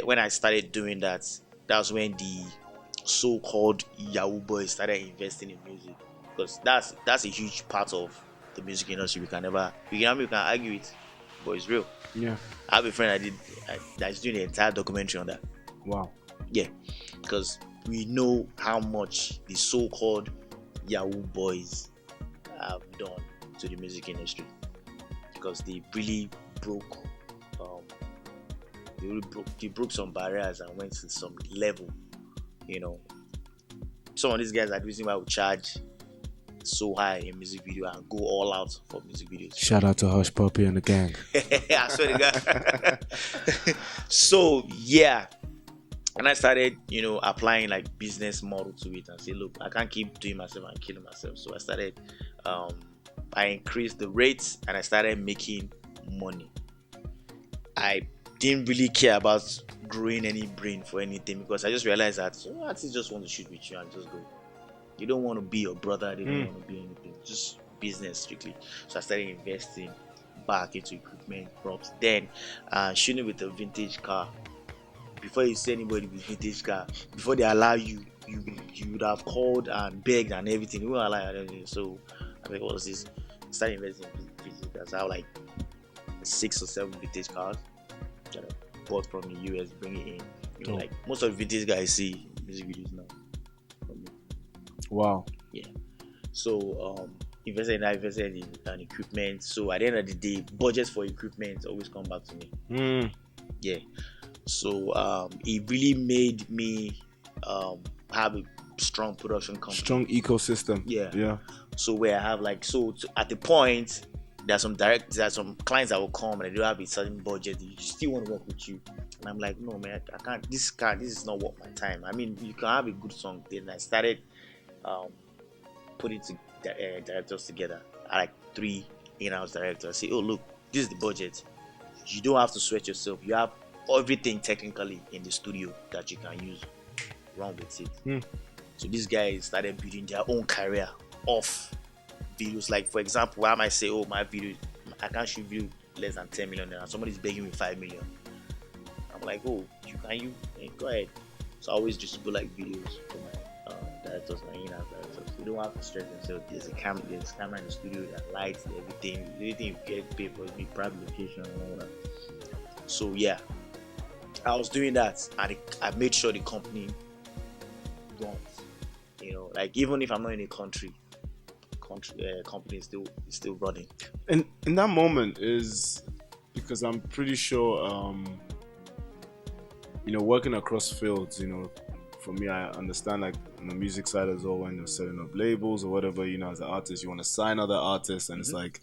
when I started doing that, that's when the so-called Yahoo boys started investing in music, because that's a huge part of the music industry. We can argue it, but it's real. Yeah. I have a friend that's doing the entire documentary on that. Wow. Yeah, because we know how much the so-called Yahoo boys have done to the music industry, because they really broke some barriers and went to some level. Some of these guys are the reason why we charge so high in music video and go all out for music videos. Shout out to Hush Puppy and the gang. I swear to God. So yeah, and I started, applying like business model to it and say, look, I can't keep doing myself and killing myself. So I started, I increased the rates and I started making money. I didn't really care about growing any brain for anything, because I just realized that artists just want to shoot with you and just go. You don't want to be your brother. They don't want to be anything. Just business strictly. So I started investing back into equipment, props. Then shooting with a vintage car. Before you see anybody with vintage car, before they allow you, you would have called and begged and everything. You won't allow anything. So I mean, what was this? I started investing in vintage cars. I have like 6 or 7 vintage cars that I bought from the US, bring it in. Like most of the vintage guys see music videos now. Wow. Yeah. So invested in equipment. So at the end of the day, budgets for equipment always come back to me. Yeah. So it really made me have a strong production company. Strong ecosystem. Yeah. So where I have at the point, there are some clients that will come and they don't have a certain budget. They still want to work with you, and I'm like, no man, I can't. This is not worth my time. I mean, you can have a good song. Then I started putting directors together. I like 3 in-house directors. I say, oh look, this is the budget. You don't have to sweat yourself. You have everything technically in the studio that you can use. Run with it. So these guys started building their own career off videos. Like for example, I might say, oh, my video, I can't shoot video less than 10 million, and somebody's begging me 5 million. I'm like, oh, you go ahead. So I always just go like videos for my directors or in-house directors. You don't have to stress themselves. There's camera in the studio, that lights, everything you get paid for, be private location and all that. So yeah, I was doing that, and I made sure the runs. Like even if I'm not in a company is still running. And in that moment is because I'm pretty sure, working across fields, for me, I understand like on the music side as well, when you're setting up labels or whatever, as an artist, you want to sign other artists, and it's like,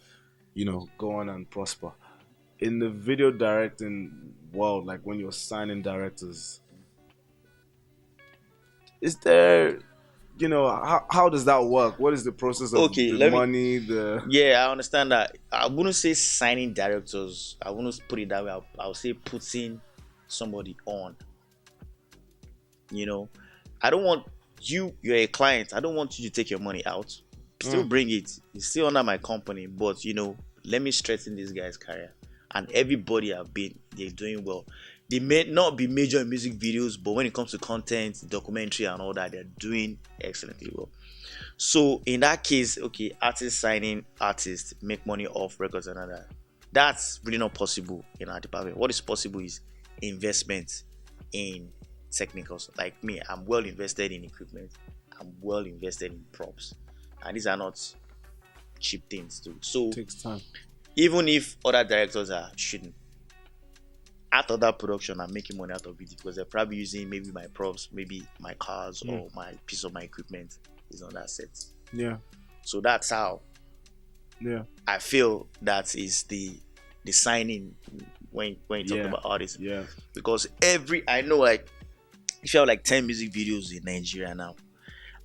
go on and prosper. In the video directing world, like when you're signing directors, is there, how does that work? What is the process of Okay, the money, the yeah, I understand that. I wouldn't say signing directors. I wouldn't put it that way. I'll say putting somebody on. I don't want you're a client. I don't want you to take your money out. Still bring it. It's still under my company, but let me strengthen this guy's career. And everybody they're doing well. They may not be major in music videos, but when it comes to content, documentary, and all that, they're doing excellently well. So in that case, okay, artists signing artists make money off records and all that. That's really not possible in our department. What is possible is investment in technicals. Like me, I'm well invested in equipment. I'm well invested in props, and these are not cheap things too. So it takes time. Even if other directors are shooting, out of that production, I'm making money out of it because they're probably using maybe my props, maybe my cars, or my piece of my equipment is on that set. Yeah. So that's how. Yeah. I feel that is the signing when you talk about artists. Yeah. Because I know like if you have like 10 music videos in Nigeria now,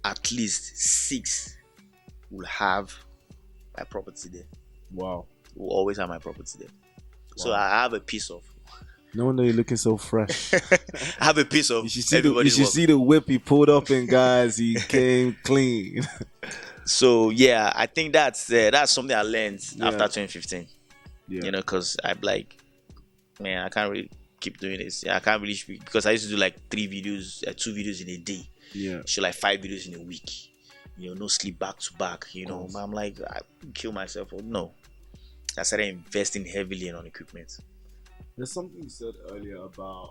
at least 6 will have my property there. Wow. Will always have my property there. Wow. So I have a piece of. No wonder you're looking so fresh. I have a piece of. You should see the whip he pulled up in, guys. He came clean. So yeah, I think that's something I learned after 2015. Yeah. Because I'm like, man, I can't really keep doing this. I can't really because I used to do like 2 videos in a day. Yeah. So like 5 videos in a week. No sleep back to back. I'm like, I kill myself. Or no. I started investing heavily on equipment. There's something you said earlier about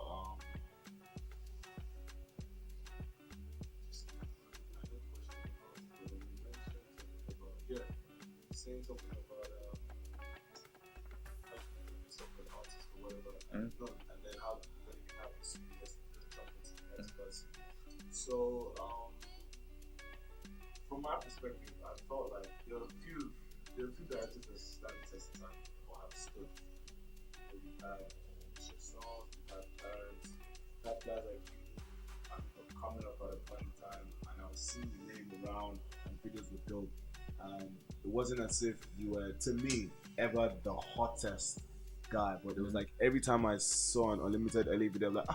saying something about artists or whatever, and then how when you have this trumpets. So from my perspective, I felt like there are a few directors that stand the test of time or have stood. We had Chasson, we had Parents, we had guys like you coming up at a point in time, and I was seeing the name around and videos were dope. And it wasn't as if you were, to me, ever the hottest guy, but it was like every time I saw an Unlimited L.A video, I'm like,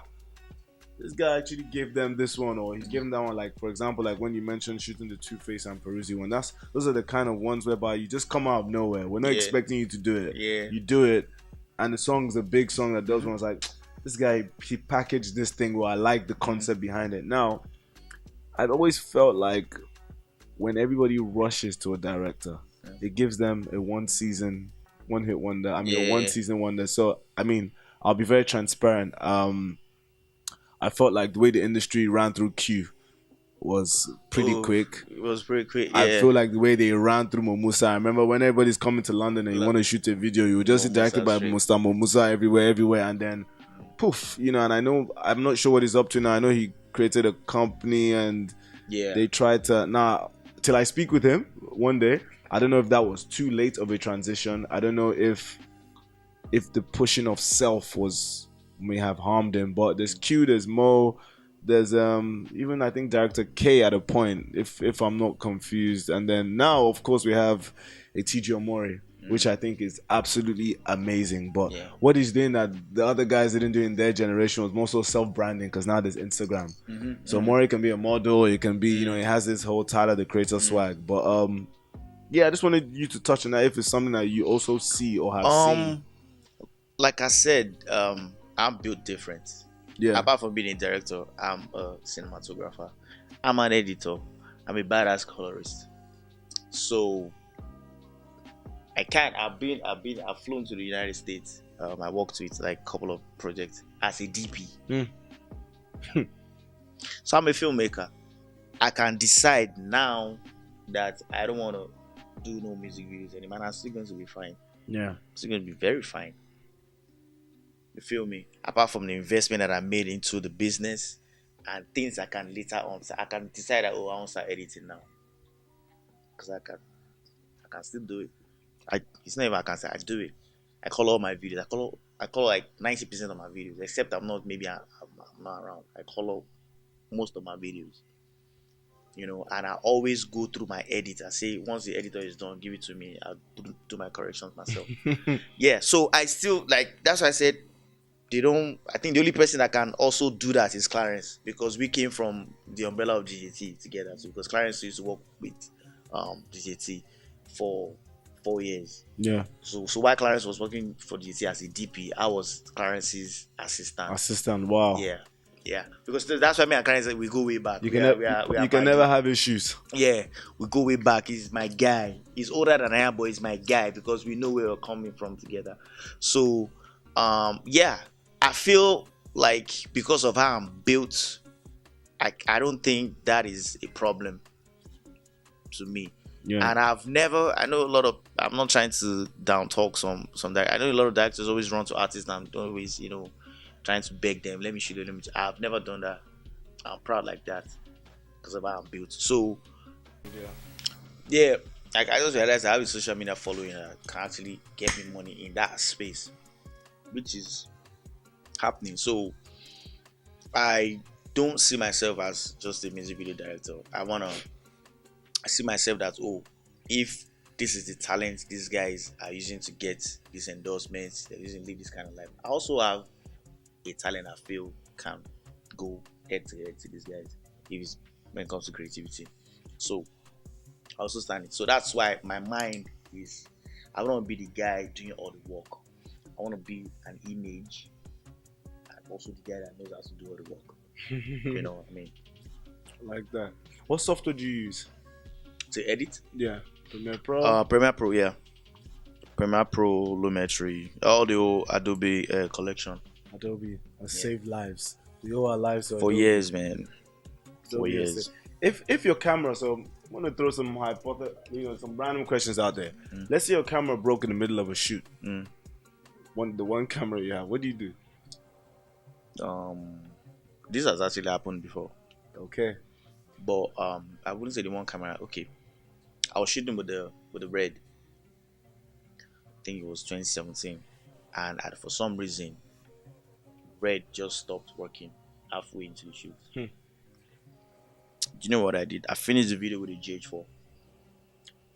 this guy actually gave them this one, or he's giving that one. Like, for example, like when you mentioned shooting the Two-Face and Peruzzi one, those are the kind of ones whereby you just come out of nowhere. We're not expecting you to do it. Yeah. You do it, and the song's a big song that does one. It's like, this guy, he packaged this thing where I like the concept behind it. Now, I've always felt like when everybody rushes to a director, it gives them a one-season, one-hit wonder. A one-season wonder. So, I'll be very transparent. I felt like the way the industry ran through Q was pretty quick. It was pretty quick, I feel like the way they ran through Momusa. I remember when everybody's coming to London and you want to shoot a video, you would just see directed by Momusa everywhere, and then poof, and I know, I'm not sure what he's up to now. I know he created a company and they tried to, till I speak with him one day, I don't know if that was too late of a transition. I don't know if the pushing of self may have harmed him, but there's Q, there's Mo, there's even I think Director K at a point, if I'm not confused, and then now of course we have a TG Omori, which I think is absolutely amazing. But what he's doing that the other guys didn't do in their generation was more so self-branding, because now there's Instagram. So Omori can be a model, it can be, he has this whole Tyler the Creator swag. But I just wanted you to touch on that, if it's something that you also see or have seen. Like I said, I'm built different. Yeah. Apart from being a director, I'm a cinematographer. I'm an editor. I'm a badass colorist. So I can't. I've flown to the United States. I worked with like a couple of projects as a DP. So I'm a filmmaker. I can decide now that I don't want to do no music videos anymore. And I'm still going to be fine. Yeah. Still going to be very fine. You feel me? Apart from the investment that I made into the business and things I can later on, so I can decide that, oh, I want to start editing now, because I can still do it. It's not even I can say, I do it. I call all my videos. I call like 90% of my videos, except I'm not not around. I call out most of my videos. You know, and I always go through my edit. I say, once the editor is done, give it to me. I'll do my corrections myself. Yeah, so I still, like, that's why I said I think the only person that can also do that is Clarence, because we came from the umbrella of GJT together. So because Clarence used to work with GJT for 4 years. Yeah. So while Clarence was working for GJT as a DP, I was Clarence's assistant. Wow. Yeah, because that's why me and Clarence, we go way back. You can never have issues. Yeah, we go way back. He's my guy. He's older than I am, but he's my guy because we know where we're coming from together. So, yeah, I feel like because of how I'm built, I don't think that is a problem to me. Yeah. And I know a lot of, I'm not trying to down talk some I know a lot of directors always run to artists and don't always, trying to beg them, let me shoot it. I've never done that. I'm proud like that because of how I'm built. So, yeah, like I just realized I have a social media following that can actually get me money in that space, which is happening. So, I don't see myself as just a music video director. I see myself that, if this is the talent these guys are using to get these endorsements, they're using to live this kind of life. I also have a talent I feel can go head to head to these guys when it comes to creativity. So I also stand it. So that's why my mind is, I want to be the guy doing all the work. I want to be an image and also the guy that knows how to do all the work. You know what I mean? Like that. What software do you use to edit? Yeah, Premiere Pro. Premiere Pro, yeah. Premiere Pro, Lumetri, all the Adobe collection. Adobe has saved lives. We owe our lives for years, man. For years. If your camera, so I'm gonna throw some some random questions out there. Let's say your camera broke in the middle of a shoot. The one camera you have, what do you do? This has actually happened before. Okay. But I wouldn't say the one camera. Okay, I was shooting with the Red. I think it was 2017, and for some reason, Red just stopped working halfway into the shoot. Do you know what I did? I finished the video with a GH4.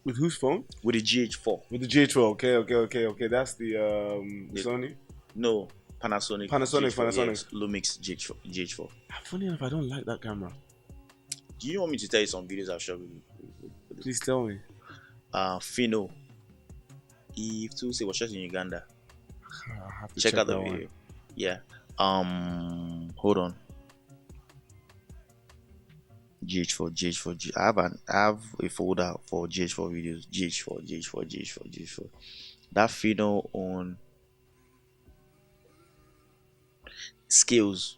With whose phone? With a GH4. With the GH4. Okay. That's the Sony. No, Panasonic. Panasonic. Yes, Lumix GH4. Funny enough, I don't like that camera. Do you want me to tell you some videos I've shot with Please tell me. Fino. He was shot in Uganda. I have to check out the video. One. Yeah. Hold on. GH4. I have a folder for GH4 videos. GH4. That Fino on skills.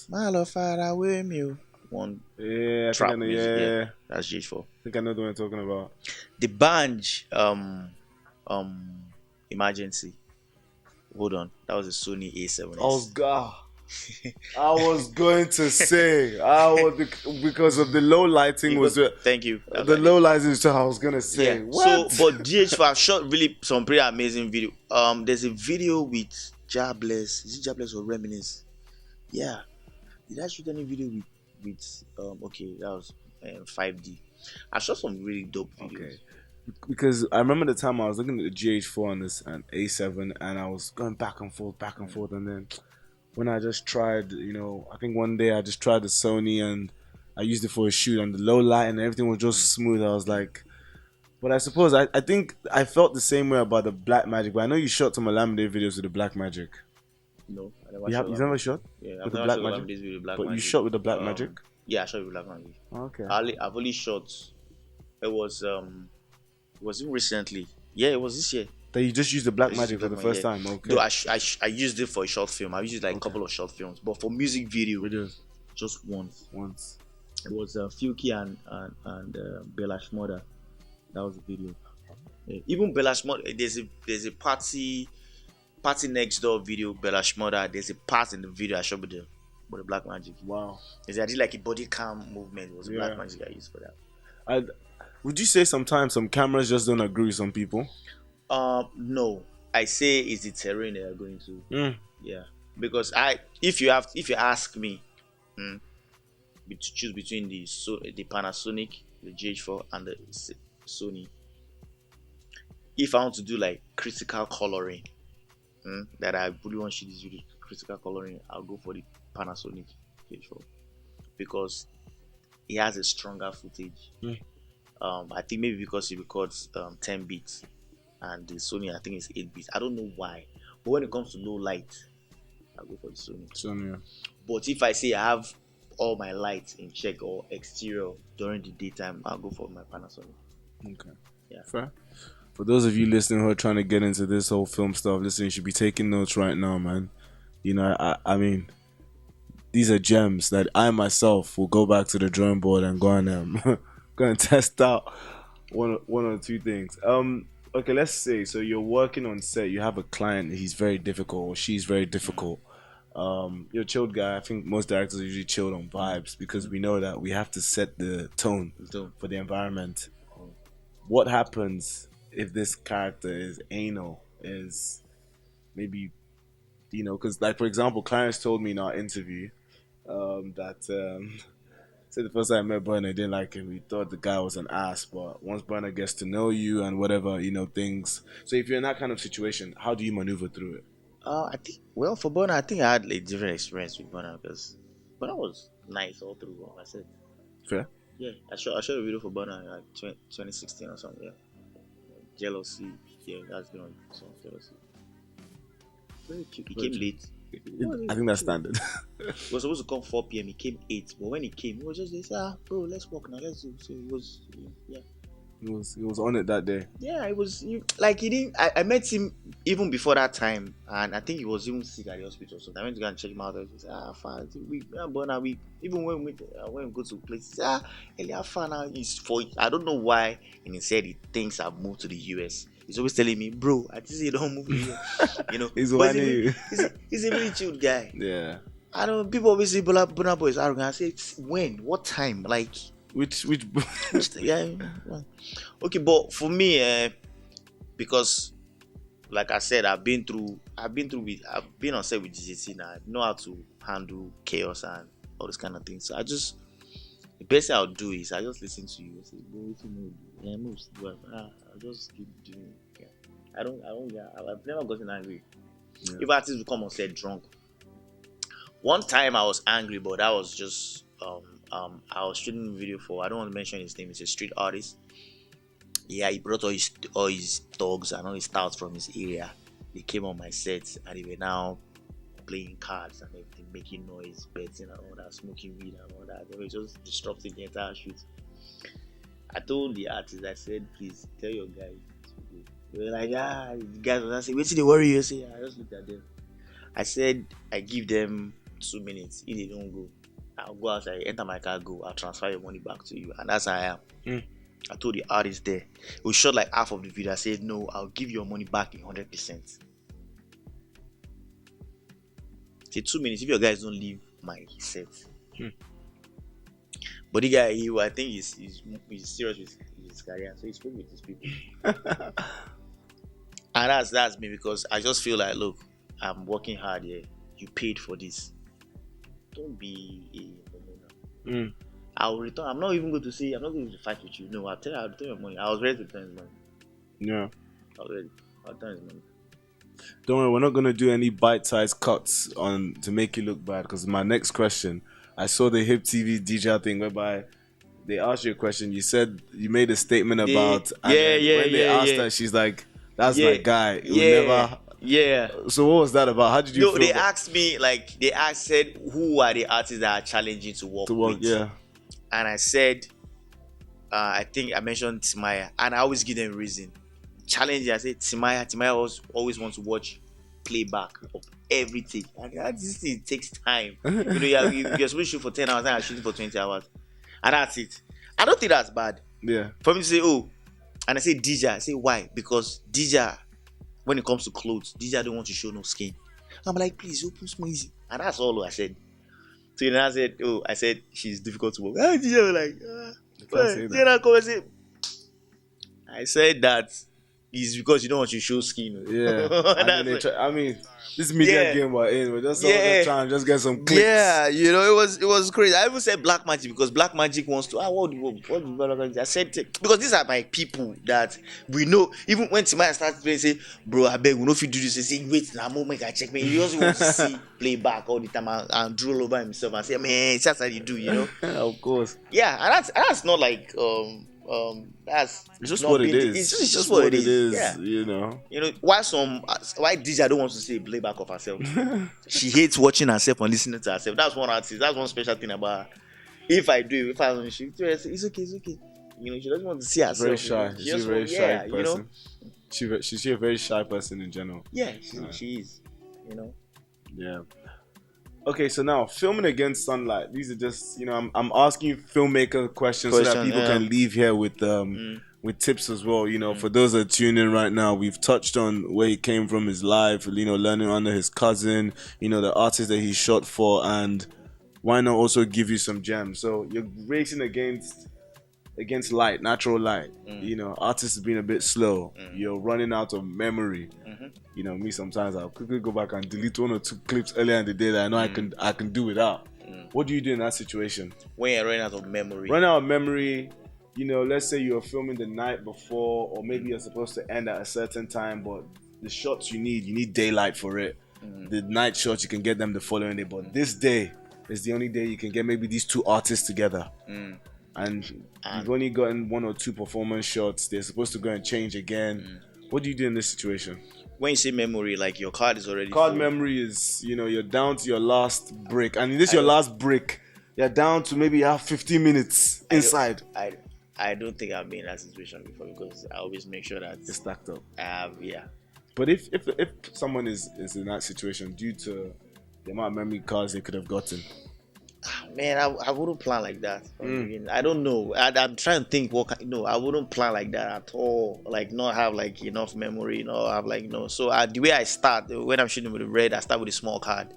My love far away me. One trap music. Yeah, that's GH4. I think I know the one you're talking about. The Banj emergency. Hold on, that was a Sony A7S. Oh God. I was going to say because of the low lighting thank you. The low lighting is I was gonna say. Yeah. What? So but GH4 I've shot really some pretty amazing video. There's a video with Jabless. Is it Jabless or Reminisce? Yeah. Did I shoot any video with okay, that was 5D. I shot some really dope videos. Okay. Because I remember the time I was looking at the GH4 on this and A7 and I was going back and forth and then when I just tried, I think one day I just tried the Sony and I used it for a shoot and the low light and everything was just smooth. I was like, but I suppose I think I felt the same way about the Blackmagic, but I know you shot some Alameda videos with the Blackmagic. No, I never shot. You never shot? Yeah, with the Blackmagic. But you shot with the Blackmagic? Yeah, I shot with black magic. Okay. I've only shot. It was even recently. Yeah, it was this year. That you just used the black I used magic for black the magic, first yeah. time. Okay. Though I used it for a short film. I used it like a couple of short films, but for music video, Videos. just once. Once. It was Filky and Bella Shmurda. That was the video. Yeah. Even Bella Shmurda, there's a party next door video. Bella Shmurda. There's a part in the video I shot with the black magic. Wow. I did like a body cam movement. It was a black magic I used for that. Would you say sometimes some cameras just don't agree with some people? No. I say it's the terrain they are going to. Mm. Yeah. Because if you ask me, to choose between the Panasonic, the GH4, and the Sony, if I want to do like critical coloring, that I really want to shoot this video critical coloring, I'll go for the Panasonic GH4 because it has a stronger footage. I think maybe because it records 10 bits and the Sony I think is 8 bits. I don't know why, but when it comes to low light, I'll go for the Sony. Yeah. But if I say I have all my lights in check or exterior during the daytime, I'll go for my Panasonic. Okay. Yeah. Fair. For those of you listening who are trying to get into this whole film stuff, listen, you should be taking notes right now, man. You know, I mean, these are gems that I myself will go back to the drawing board and go and test out one or two things. Okay, let's say so you're working on set. You have a client. He's very difficult, or she's very difficult. You're a chilled guy. I think most directors are usually chilled on vibes because we know that we have to set the tone for the environment. What happens if this character is anal? Is maybe, you know, because like for example, Clarence told me in our interview that said the first time I met Burna, didn't like him. He thought the guy was an ass, but once Burna gets to know you and whatever, you know, things. So if you're in that kind of situation, how do you maneuver through it? I think, well, for Burna, I think I had a different experience with Burna because Burna was nice all through what I said. Fair? Yeah, I shot a video for Burna in like 2016 or something, yeah. Jealousy, yeah, that's been on some Jealousy. Very cute. He came late. I think that's standard. He was supposed to come 4 p.m. He came 8, but when he came, he was just this, bro, let's walk now, let's do. So he was, yeah. He was on it that day. Yeah, it was like he didn't. I met him even before that time, and I think he was even sick at the hospital. So I went to go and check him out. He said, fine. We even when we go to places, Elia fine now is for. I don't know why. And he said he thinks I've moved to the US. He's always telling me, bro, I just say you don't move here. You know, he's a really chilled guy. Yeah. I know people always say Burna Boy is arrogant. I say, when? What time? Like. Which Yeah. Okay, but for me, because like I said, I've been on set with GCT now. I know how to handle chaos and all this kind of things. So the best thing I'll do is I just listen to you. I say, bro, what you move? Yeah, moves. I'll just keep doing it. Yeah. I've never gotten angry. Yeah. If artists will come on set drunk. One time I was angry, but that was just I was shooting a video for, I don't want to mention his name, it's a street artist. Yeah, he brought all his dogs and all his stars from his area. They came on my set and they were now playing cards and everything, making noise, betting and all that, smoking weed and all that. They were just disrupting the entire shoot. I told the artist, I said, please tell your guys. They were like, the guys were saying, wait till they worry you. I said, I just looked at them. I said, I give them 2 minutes. If they don't go, I'll go outside, enter my car, go. I'll transfer your money back to you. And that's how I am. I told the artist there. We shot like half of the video. I said, no, I'll give your money back in 100%. Say 2 minutes. If your guys don't leave my set. But the guy, I think he's serious with his career. So he spoke with his people. And that's me because I just feel like, look, I'm working hard here. You paid for this. Don't be a no. I'll return. I'm not even going to say I'm not going to fight with you. No, I'll return your money. I was ready to return his money. Yeah. I'll return his money. Don't worry, we're not gonna do any bite-sized cuts on to make you look bad. Because my next question, I saw the Hip TV DJ thing whereby they asked you a question. You said you made a statement about when they asked her, she's like, "That's my guy." It never. Yeah. So what was that about? How did you feel? They asked me, like, said, who are the artists that are challenging to work with? Yeah. and I said, I think I mentioned Timaya, and I always give them reason. Challenge. I said Timaya always wants to watch playback of everything, and this thing takes time. You're supposed to shoot for 10 hours, and I'm shooting for 20 hours, and that's it. I don't think that's bad. Yeah. For me to say, oh, and I say DJ, I say why? Because DJ, when it comes to clothes, DJ don't want to show no skin. I'm like, please open small easy, and that's all I said. So then I said she's difficult to work. DJ was like, You can't say that. come and say, I said that is because you don't want to show skin. Yeah. And then I mean, this media game we're in, we're just trying to just get some clicks. Yeah, it was crazy. I even said Black Magic because Black Magic wants to. What I said because these are my people that we know. Even when Timaya starts playing, say, bro, I beg, we know if you do this, say, wait, now moment I check me. He also wants to see playback all the time and drool over himself and say, man, it's just how you do, Of course. Yeah, and that's not like that's it's just what it is. It's just what it is. Yeah. Why DJ don't want to see a playback of herself? She hates watching herself and listening to herself. That's one artist. That's one special thing about her. If I don't shoot, it's okay. She doesn't want to see herself. Very shy. She's a very shy person. She's a very shy person in general. Yeah, she is. Yeah. Okay, so now filming against sunlight. These are just I'm asking you filmmaker questions so that people can leave here with tips as well. For those that tune in right now, we've touched on where he came from, his life. Learning under his cousin. The artist that he shot for, and why not also give you some gems? So you're racing against light, natural light. Artists have been a bit slow. You're running out of memory. Me sometimes I'll quickly go back and delete 1 or 2 clips earlier in the day that I know I can do without. What do you do in that situation? When you're running out of memory. Running out of memory, let's say you're filming the night before, or maybe you're supposed to end at a certain time, but the shots you need daylight for it. The night shots, you can get them the following day, but this day is the only day you can get maybe these 2 artists together. And you've only gotten 1 or 2 performance shots. They're supposed to go and change again. What do you do in this situation? When you say memory, like your card is already full. Memory is, you're down to your last break. And this is your last break. You're down to maybe you have 15 minutes inside. I don't think I've been in that situation before because I always make sure that it's stacked up. Yeah. But if someone is in that situation due to the amount of memory cards they could have gotten, man, I wouldn't plan like that. I don't know. I'm trying to think I wouldn't plan like that at all. Like not have like enough memory, have like So the way I start when I'm shooting with the red, I start with a small card.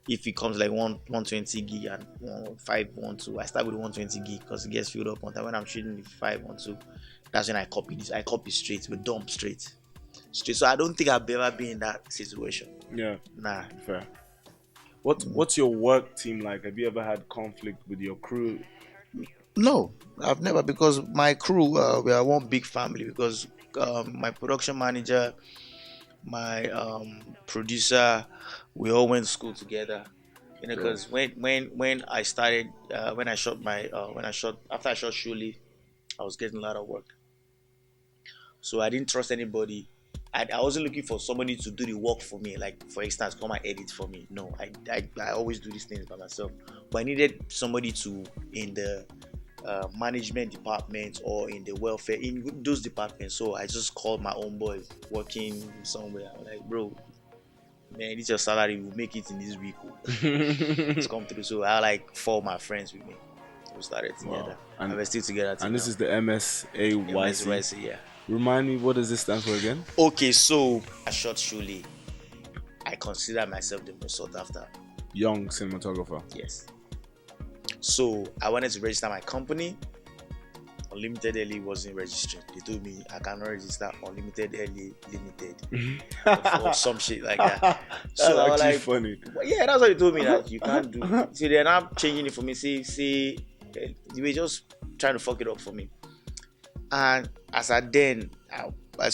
If it comes like 120 gig and 512, I start with 120 gig because it gets filled up on time. When I'm shooting with 512, that's when I copy this. I copy straight, but dump straight. So I don't think I've ever been in that situation. Yeah. Nah. Fair. What's your work team like? Have you ever had conflict with your crew? No, I've never, because my crew, we are one big family because my production manager, my producer, we all went to school together. Because when I started, after I shot Shuli, I was getting a lot of work. So I didn't trust anybody. I wasn't looking for somebody to do the work for me, like for instance, come and edit for me. No, I always do these things by myself. But I needed somebody to in the management department or in the welfare, in those departments. So I just called my own boy working somewhere. I'm like, bro, man, this is your salary. We'll make it in this week. It's come through. So I like 4 of my friends with me. We started together. Wow. And we're still together. And this is the MSAYC. MSAYC, yeah. Remind me, what does this stand for again? Okay, so I shot Shuli. I consider myself the most sought after young cinematographer. Yes. So I wanted to register my company. Unlimited L.A wasn't registering. They told me I cannot register Unlimited L.A Limited or some shit like that. So I was like, funny. Yeah, that's what they told me that you can't do. So they're now changing it for me. Say they were just trying to fuck it up for me. And as I then,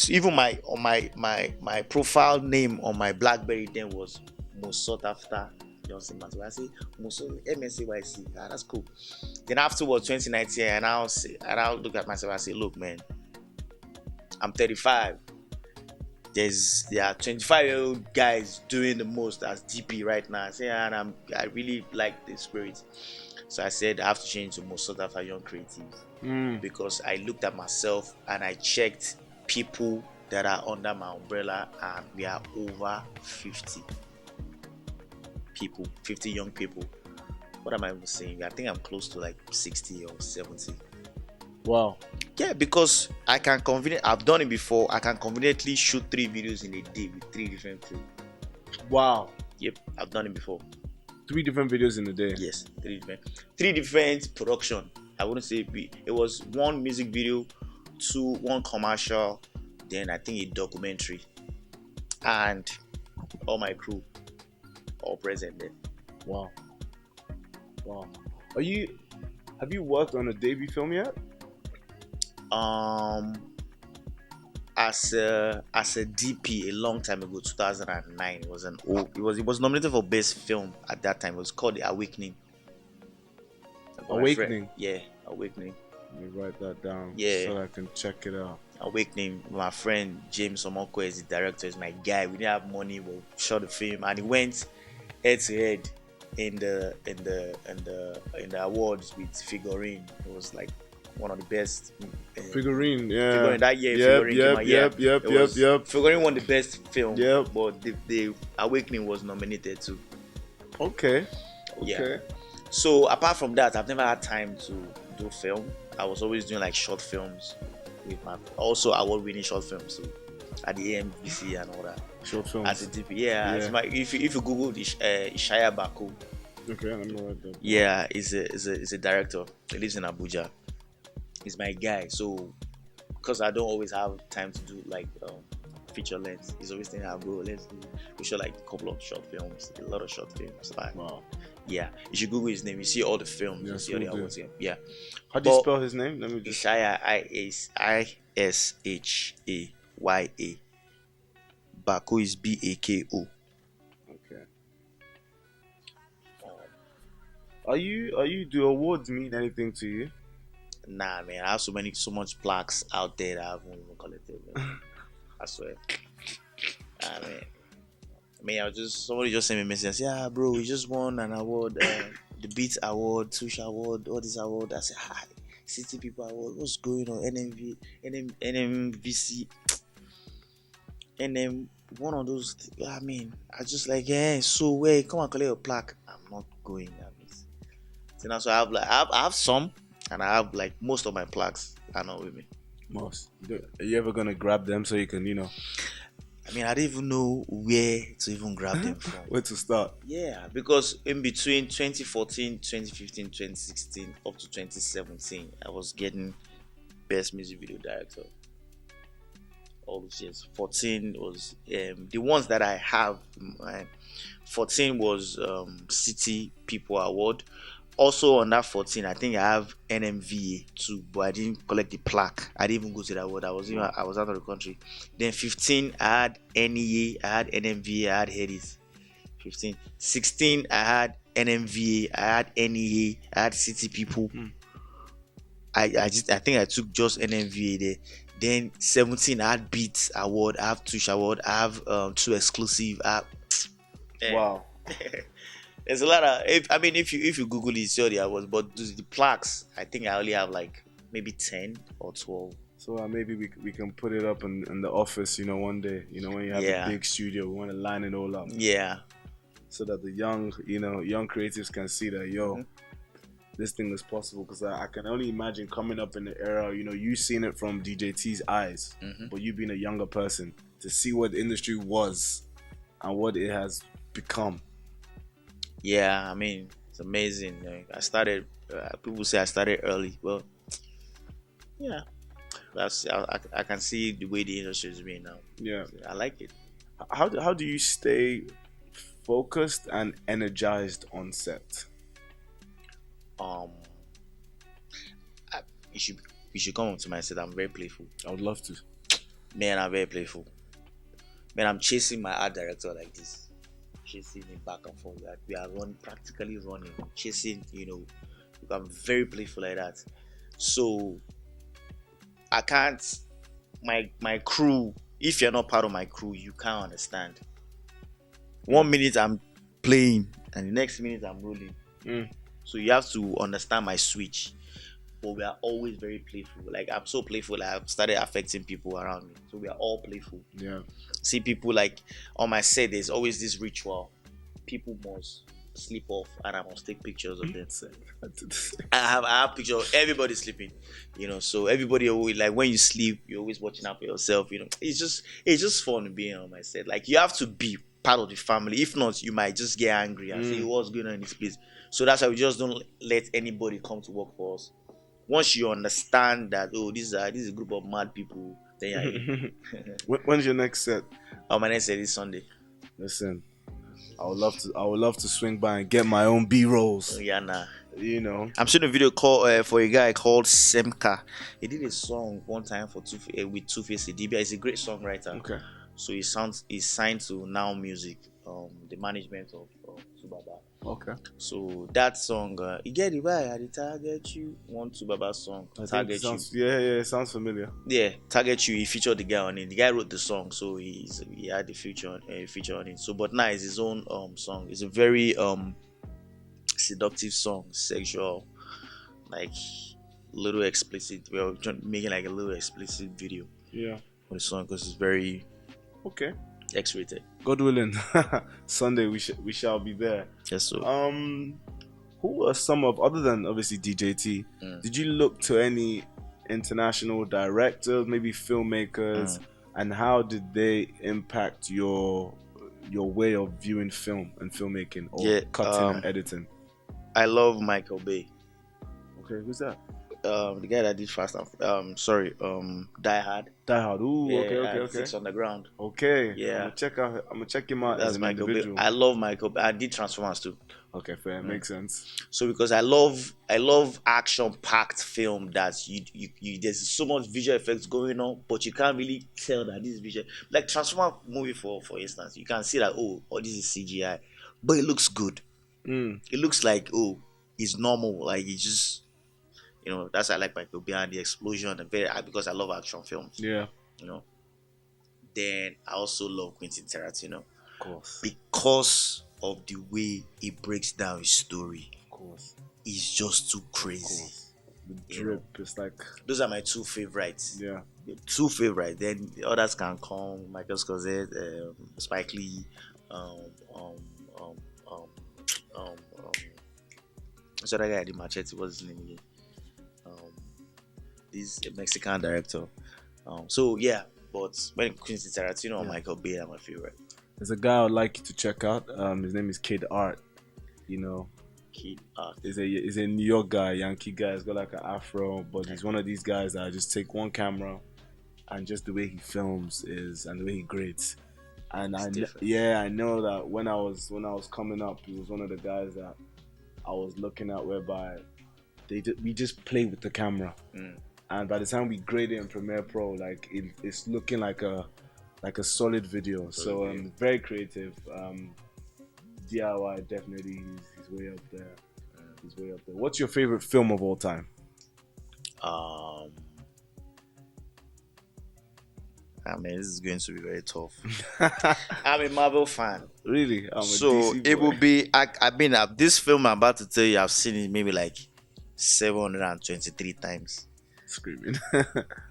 even my profile name on my BlackBerry then was most sought after Johnson Matter. I say most MSAYC. That's cool. Then afterwards, 2019, and I'll look at myself and say, look, man, I'm 35. There are 25-year-old guys doing the most as DP right now. I say, and I really like the spirit. So I said I have to change to most sought after young creatives because I looked at myself and I checked people that are under my umbrella, and we are over 50 people, 50 young people. What am I even saying? I think I'm close to like 60 or 70. Wow. Yeah, because I've done it before. I can conveniently shoot 3 videos in a day with 3 different crew. Wow. Yep, I've done it before. 3 different videos in a day. Yes, 3 different production. I wouldn't say it was 1 music video, 1 commercial, then I think a documentary, and all my crew all present there. Wow. Have you worked on a debut film yet? As a DP a long time ago, 2009. It was nominated for best film at that time. It was called The Awakening. Awakening. Yeah, Awakening. Let me write that down. Yeah. So I can check it out. Awakening. My friend James Omoko is the director. Is my guy. We didn't have money. We shot the film, and he went head to head in the awards with Figurine. It was like one of the best. Figurine, yeah. Figurine that year. Yep. Figurine won the best film. Yep. But the Awakening was nominated too. Okay. Yeah. So apart from that, I've never had time to do film. I was always doing like short films with my also award-winning short films too, at the AMVC and all that. Short films. As a DP, As if you Google Ishaya Baku. Okay, let me write that. Yeah, he's a director. He lives in Abuja. He's my guy. So because I don't always have time to do like feature length, he's always saying, bro, we shot like a couple of short films, a lot of short films. Like, wow. Yeah, you should Google his name. You see all the films. Yes, you see all the awards. Yeah. How do you spell his name? Let me just. Ishaya, Ishaya. Bako is Bako. Okay. Do awards mean anything to you? Nah, man. I have so much plaques out there that I haven't even collected, man. I swear. Somebody just sent me a message and said, yeah, bro, we just won an award, the Beats Award, Tush Award, all this award. I said, hi, City People Award, what's going on? NMVC, one of those. I just like, so wait, come and collect your plaque. I'm not going. So I have some, and I have like most of my plaques are not with me. Most. Are you ever gonna grab them so you can, I don't even know where to even grab them from. Where to start? Yeah, because in between 2014, 2015, 2016 up to 2017, I was getting best music video director. All those years. 14 was the ones that I have. 14 was City People Award. Also on that 14, I think I have NMVA too, but I didn't collect the plaque. I didn't even go to that award. I was out of the country. Then 15, I had NEA, I had NMVA, I had Hedis. 15. 16, I had NMVA, I had NEA, I had City People. I think I took just NMVA there. Then 17, I had Beats Award, I have Tush Award, I have 2 exclusive. Wow. There's a lot of. If you Google it, you see all the awards, but the plaques, I think I only have like maybe 10 or 12. So maybe we can put it up in the office, one day, when you have a big studio, we want to line it all up. Yeah. So that the young creatives can see that, this thing is possible. Because I can only imagine coming up in the era, you seen it from DJ T's eyes, but you being a younger person, to see what the industry was and what it has become. Yeah, it's amazing. I started. People say I started early. Well, yeah, I can see the way the industry is being now. Yeah, so I like it. How do you stay focused and energized on set? You should come up to my set. I'm very playful. I would love to. Man, I'm very playful. Man, I'm chasing my art director like this. Chasing it back and forth. We are practically running, chasing. I'm very playful like that. So I can't. My crew. If you're not part of my crew, you can't understand. 1 minute I'm playing, and the next minute I'm rolling. So you have to understand my switch. But we are always very playful. Like I'm so playful, like I've started affecting people around me. So we are all playful. Yeah. See people like on my set, there's always this ritual. People must sleep off and I must take pictures of them. I have pictures of everybody sleeping, so everybody always like when you sleep, you're always watching out for yourself, it's just fun being on my set. Like you have to be part of the family. If not, you might just get angry and say what's going on in this place. So that's why we just don't let anybody come to work for us. Once you understand that, this is a group of mad people, then you're in. When's your next set? Oh, my next set is Sunday. Listen, I would love to swing by and get my own B-rolls. Oh, yeah, nah. I'm seeing a video called for a guy called Semka. He did a song one time for with Two-Face Idibia. He's a great songwriter. Okay. So he's signed to Now Music, the management of Subaba. Okay. So that song, you get it right. I target you. One Subaba song. Target you. Yeah, it sounds familiar. Yeah, Target You. He featured the guy on it. The guy wrote the song, so he had the feature on it. So, but now it's his own song. It's a very seductive song, sexual, like little explicit. We're making like a little explicit video. Yeah. For the song because it's very okay. X-rated. God willing, Sunday we shall be there. Yes, sir. Who are some of, other than obviously DJT? Did you look to any international directors, maybe filmmakers, and how did they impact your way of viewing film and filmmaking or cutting and editing? I love Michael Bay. Okay, who's that? The guy that did Fast and Die Hard. Die Hard. Ooh, yeah, okay. Six Underground. Okay. Yeah. I'm gonna check him out. That's as an Michael individual. Bay. I love Michael Bay. I did Transformers too. Okay, fair. Makes sense. So because I love action-packed film that you there's so much visual effects going on, but you can't really tell that this is visual. Like Transformers movie for instance, you can see that this is CGI, but it looks good. It looks like it's normal. Like it's just that's why I like Michael Bay and the explosion because I love action films. Yeah. Then I also love Quentin Tarantino. Of course. Because of the way he breaks down his story. Of course. It's just too crazy. The drip is like... Those are my two favorites. Yeah. The two favorites. Then the others can come. Michael Scorsese, Spike Lee, so that guy did Machete, what's his name again? This Mexican director. So yeah, but when Quentin Tarantino and Michael Bay are my favorite. There's a guy I'd like you to check out. His name is Kid Art. Kid Art. He's a New York guy, Yankee guy. He's got like an afro, but he's one of these guys that just take one camera, and just the way he films and the way he grades. And I know that when I was coming up, he was one of the guys that I was looking at, whereby we just play with the camera. And by the time we grade it in Premiere Pro, like it's looking like a solid video. So very creative. DIY definitely he's way up there. He's way up there. What's your favorite film of all time? I mean, this is going to be very tough. I'm a Marvel fan. Really? So it will be. I mean, this film I'm about to tell you, I've seen it maybe like 723 times. Screaming.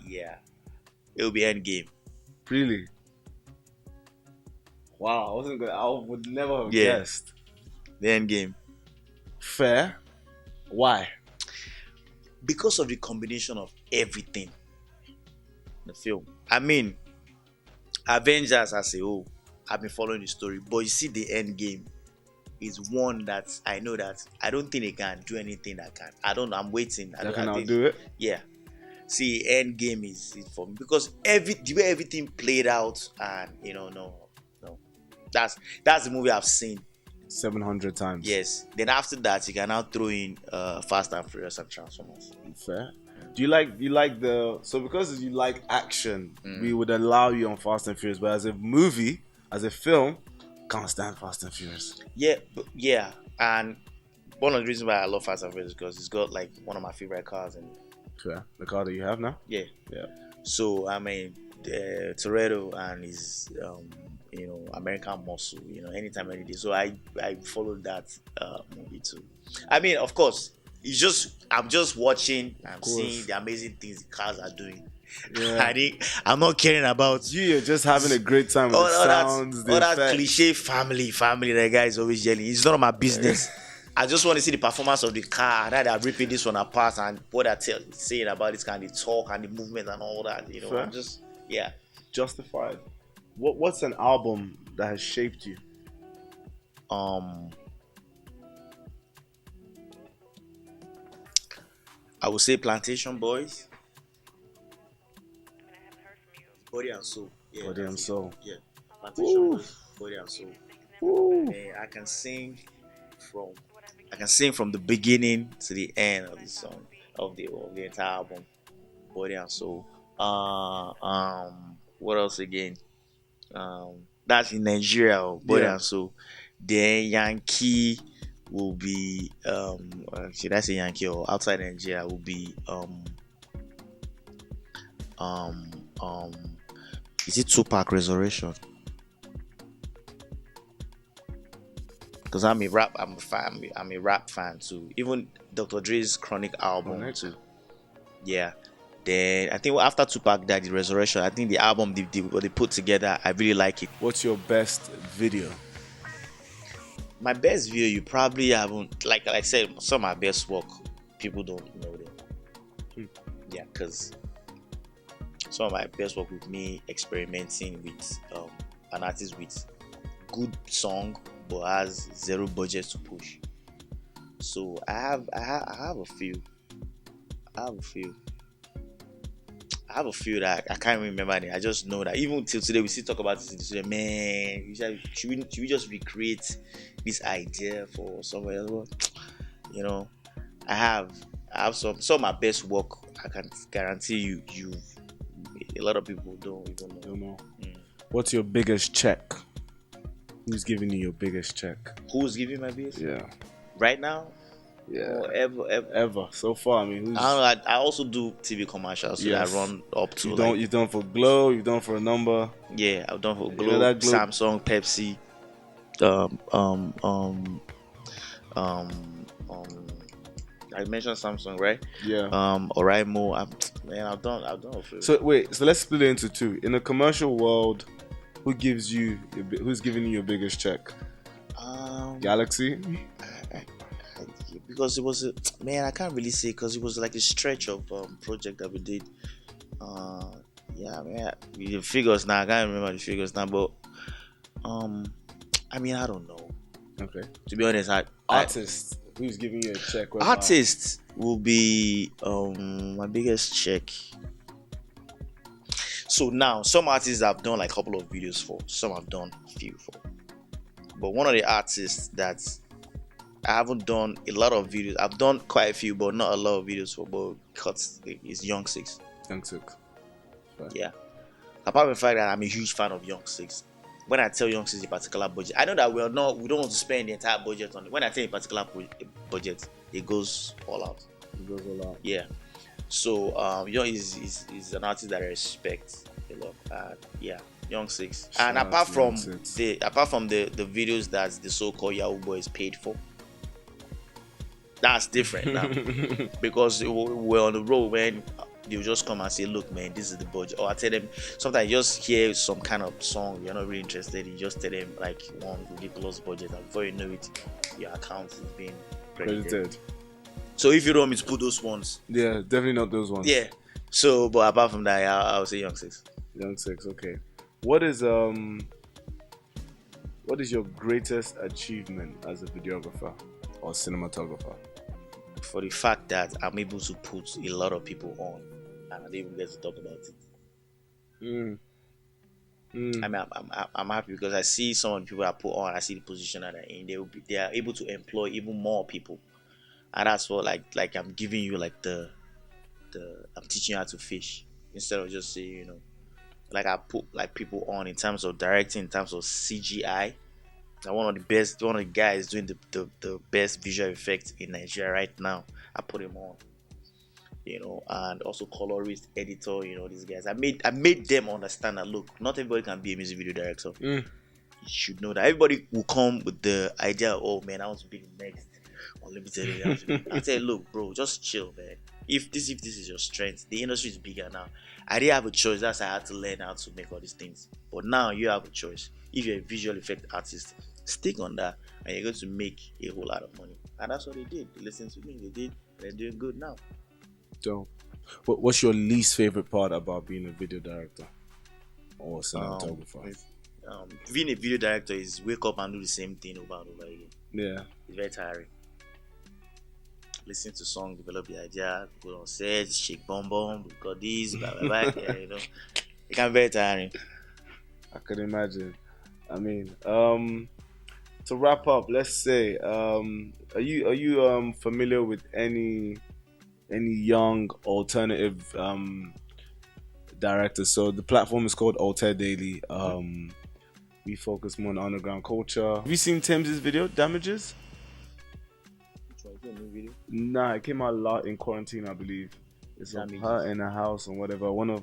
Yeah, it will be Endgame. Really? Wow, I would never have guessed. The Endgame. Fair. Why? Because of the combination of everything. The film. I mean, Avengers, I say, I've been following the story, but you see, the Endgame is one that I know that I don't think they can do anything that can. I don't know. I'm waiting. That can outdo it. Yeah. See, Endgame is for me because the way everything played out, and no, that's the movie I've seen 700 times. Yes. Then after that, you can now throw in Fast and Furious and Transformers. Fair. Do you like so because you like action, we would allow you on Fast and Furious, but as a movie, as a film, can't stand Fast and Furious. Yeah, and one of the reasons why I love Fast and Furious is because it's got like one of my favorite cars in. Fair. The car that you have now? Yeah. So I mean, Toretto and his American Muscle, anytime, any day. So I followed that movie too. I mean, of course, I'm just watching. I'm seeing course. the amazing things the cars are doing. Yeah. I'm not caring about You're just having a great time with the sounds, the all that effects. cliche family. The guy is always yelling. It's none of my business. I just want to see the performance of the car, and they're ripping this one apart, and what they're saying about this kind of talk and the movement and all that. Fair. Just yeah. Justified. What's an album that has shaped you? I would say Plantation Boys. Body and Soul. Yeah, Body and Soul. Yeah. Plantation Boys, Body and Soul. Ooh. And I can sing from the beginning to the end of the song of the entire album. Body and Soul. What else again? That's in Nigeria, Body and Soul. Then Yankee will be should I say Yankee, or outside Nigeria will be is it Tupac Resurrection? Because I'm a rap fan too. Even Dr. Dre's Chronic album too. Yeah. Then I think after Tupac died, the Resurrection, I think the album they put together, I really like it. What's your best video? My best video, you probably haven't, like I said, some of my best work, people don't know them. Yeah, because some of my best work with me experimenting with an artist with good song but has zero budget to push. So I have a few. I have a few that I can't remember it. I just know that even till today we still talk about this. Man, should we just recreate this idea for somewhere else? I have some of my best work. I can guarantee you a lot of people don't even know. What's your biggest check? Who's giving you your biggest check? Who's giving my biggest? Yeah. Right now? Yeah. Or ever. So far, I mean, I also do TV commercials, so I run up to you've done for Glow, you've done for a number. Yeah, I've done for Glow, Samsung, Pepsi, I mentioned Samsung, right? Yeah. Oraimo. I've done a few. So wait, so let's split it into two. In the commercial world, who's giving you your biggest check? Galaxy. Because it was I can't really say, because it was like a stretch of project that we did. The figures now, I can't remember the figures now, but I don't know. Okay. To be honest, artist who's giving you a check? Artist will be my biggest check. So now some artists I've done like a couple of videos for, some I've done a few for. But one of the artists that I haven't done a lot of videos, I've done quite a few, but not a lot of videos for, but cuts is Young Six. Young Six. Right. Yeah. Apart from the fact that I'm a huge fan of Young Six. When I tell Young Six a particular budget, I know that we don't want to spend the entire budget on it. When I tell a particular budget, it goes all out. Yeah. So Young is an artist that I respect a lot. Young Six. And apart from the videos that the so-called Yahoo Boys paid for, that's different now. Because we're on the road when they'll just come and say, look man, this is the budget. Or I tell them, sometimes you just hear some kind of song you're not really interested in, you just tell them like one ridiculous budget, and before you know it, your account is being credited. So if you don't want me to put those ones, yeah, definitely not those ones. Yeah. So but apart from that, I'll say Young Six. Young Six, okay. What is your greatest achievement as a videographer or cinematographer? For the fact that I'm able to put a lot of people on and I didn't even get to talk about it. I'm happy because I see some of the people I put on, I see the position that they're in. They are able to employ even more people, and that's what like I'm giving you like the I'm teaching you how to fish instead of just say like I put like people on in terms of directing, in terms of CGI. One of the guys doing the best visual effects in Nigeria right now. I put him on, and also colorist, editor. These guys. I made them understand that look, not everybody can be a music video director. you should know that everybody will come with the idea of, oh man, I want to be the next Unlimited L.A. I say, look, bro, just chill, man. If this is your strength, the industry is bigger now. I didn't have a choice. That's why I had to learn how to make all these things. But now you have a choice. If you're a visual effect artist, stick on that, and you're going to make a whole lot of money. And that's what they did. They listened to me. They did. They're doing good now. Dope. What's your least favorite part about being a video director or cinematographer? Being a video director is wake up and do the same thing over and over again. Yeah. It's very tiring. Listen to song, develop the idea, go on set, shake bomb, we got this, blah blah blah. Yeah, you know, it can be very tiring. I could imagine. I mean, to wrap up, let's say, are you familiar with any young alternative directors? So the platform is called Alte Daily. We focus more on underground culture. Have you seen Tim's video, Damages? Video? Nah, it came out a lot in quarantine, I believe. It's of her in a house and whatever. One of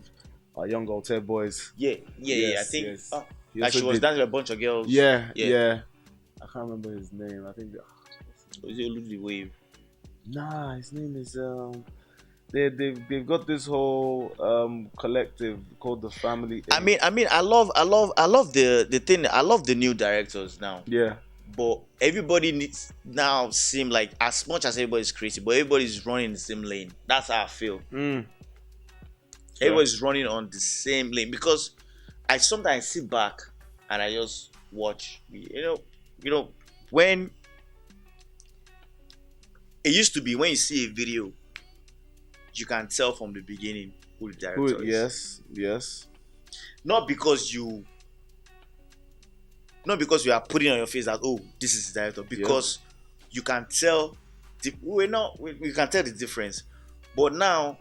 our young Alte boys. Yeah. I think. Yes. Like she was dancing with a bunch of girls. Yeah. I can't remember his name. I think. Was it Ludwig Wave? Nah, his name is. They've got this whole collective called the Family. I mean, I love the thing. I love the new directors now. Yeah. But everybody needs now seem like, as much as everybody's crazy, but everybody's running the same lane. That's how I feel. Everybody's running on the same lane, because I sometimes sit back and I just watch. You know, when it used to be, when you see a video, you can tell from the beginning who the director is. Yes. Not because you are putting on your face that, oh, this is the director, because you can tell. We can tell the difference, but now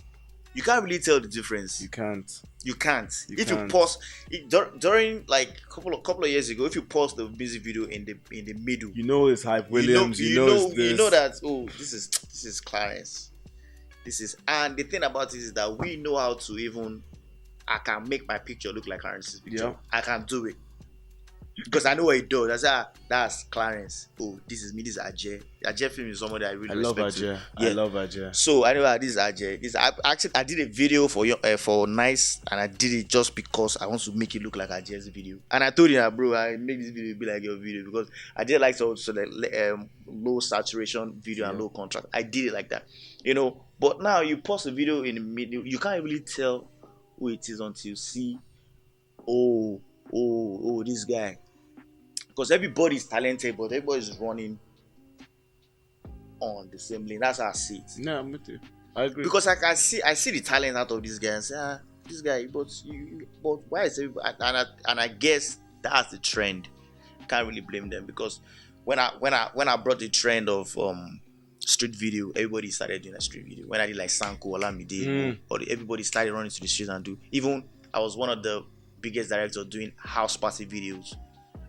you can't really tell the difference. You can't. If you pause during like couple of years ago, if you pause the music video in the middle, you know it's Hype Williams. You know that, oh, this is Clarence. And the thing about it is that we know how to I can make my picture look like Clarence's picture. Yeah. I can do it. Because I know what he does. That's Clarence. Oh, this is me. This is Ajay. Ajay film is somebody I really respect. I love Ajay. So I know this is Ajay. I did a video for Nice, and I did it just because I want to make it look like Ajay's video. And I told him, bro, I make this video be like your video, because I did like so low saturation video and low contrast. I did it like that, But now you post a video in the middle, you can't really tell who it is until you see, oh, this guy. Because everybody's talented, but everybody's running on the same lane. That's how I see it. No, I'm with you. I agree. Because I see the talent out of this guy and say, this guy, but why is everybody? And I guess that's the trend. Can't really blame them, because when I brought the trend of street video, everybody started doing a street video. When I did like Sanko, Olamide, everybody started running to the streets and do. Even I was one of the biggest directors doing house party videos.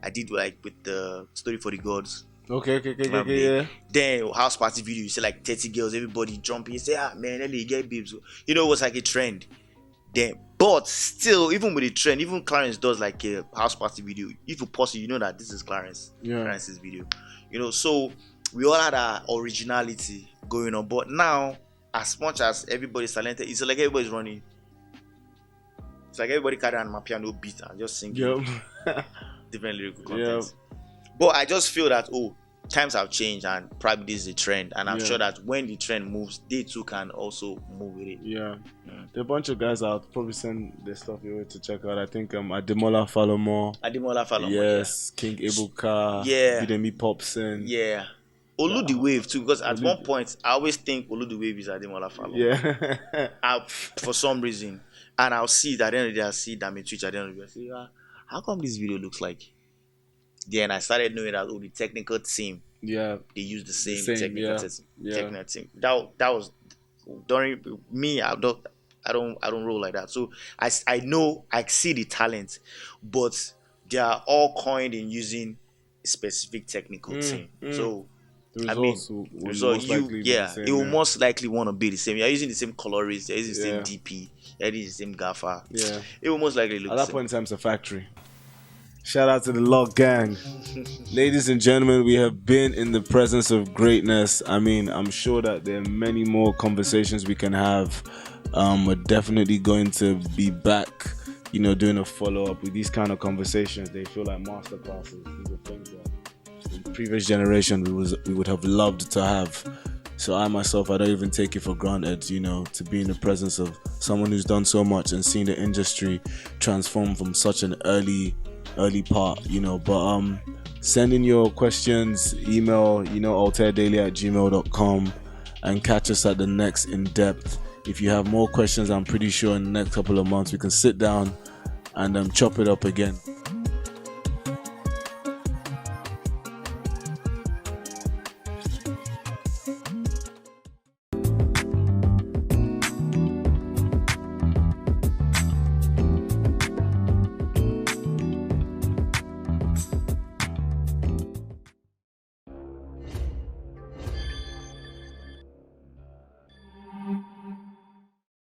I did like with the Story for the Gods. Okay, yeah. Then house party video, you see like 30 girls, everybody jumping. You say, man, LA, get babes. It was like a trend. Then, but still, even with the trend, even Clarence does like a house party video. If you pause it, you know that this is Clarence's video. So we all had our originality going on. But now, as much as everybody's talented, it's like everybody's running. It's like everybody carry on my piano beat and just singing different lyrical content. But I just feel that, times have changed, and probably this is a trend. And I'm sure that when the trend moves, they too can also move with it. Yeah. There are a bunch of guys I'll probably send their stuff your way to check out. I think Ademola Falomo. Yes. King Ebuka. Yeah. Bidemi Popson. Yeah. Olu the Wave too, because at one point I always think Olu the Wave is Ademola Falomo. Yeah. For some reason. And I'll see that at the end of the day, I'll see them in Twitch at the end of the day. I say, how come this video looks like? Then I started knowing that the technical team, they use the same technical team. That was during me. I don't roll like that. So I know, I see the talent, but they are all coined in using a specific technical team. So it will most likely want to be the same. You're using the same colorist, you're using the same DP, you're using the same gaffer. Yeah. It will most likely look at the that same. point in time, it's a factory. Shout out to the Lock Gang. Ladies and gentlemen, we have been in the presence of greatness. I mean, I'm sure that there are many more conversations we can have. We're definitely going to be back, doing a follow up with these kind of conversations. They feel like masterclasses. These are things that in previous generation we would have loved to have. So I myself, I don't even take it for granted, to be in the presence of someone who's done so much and seen the industry transform from such an early part, but send in your questions, email, alterdaily@gmail.com, and catch us at the next in depth. If you have more questions, I'm pretty sure in the next couple of months we can sit down and chop it up again.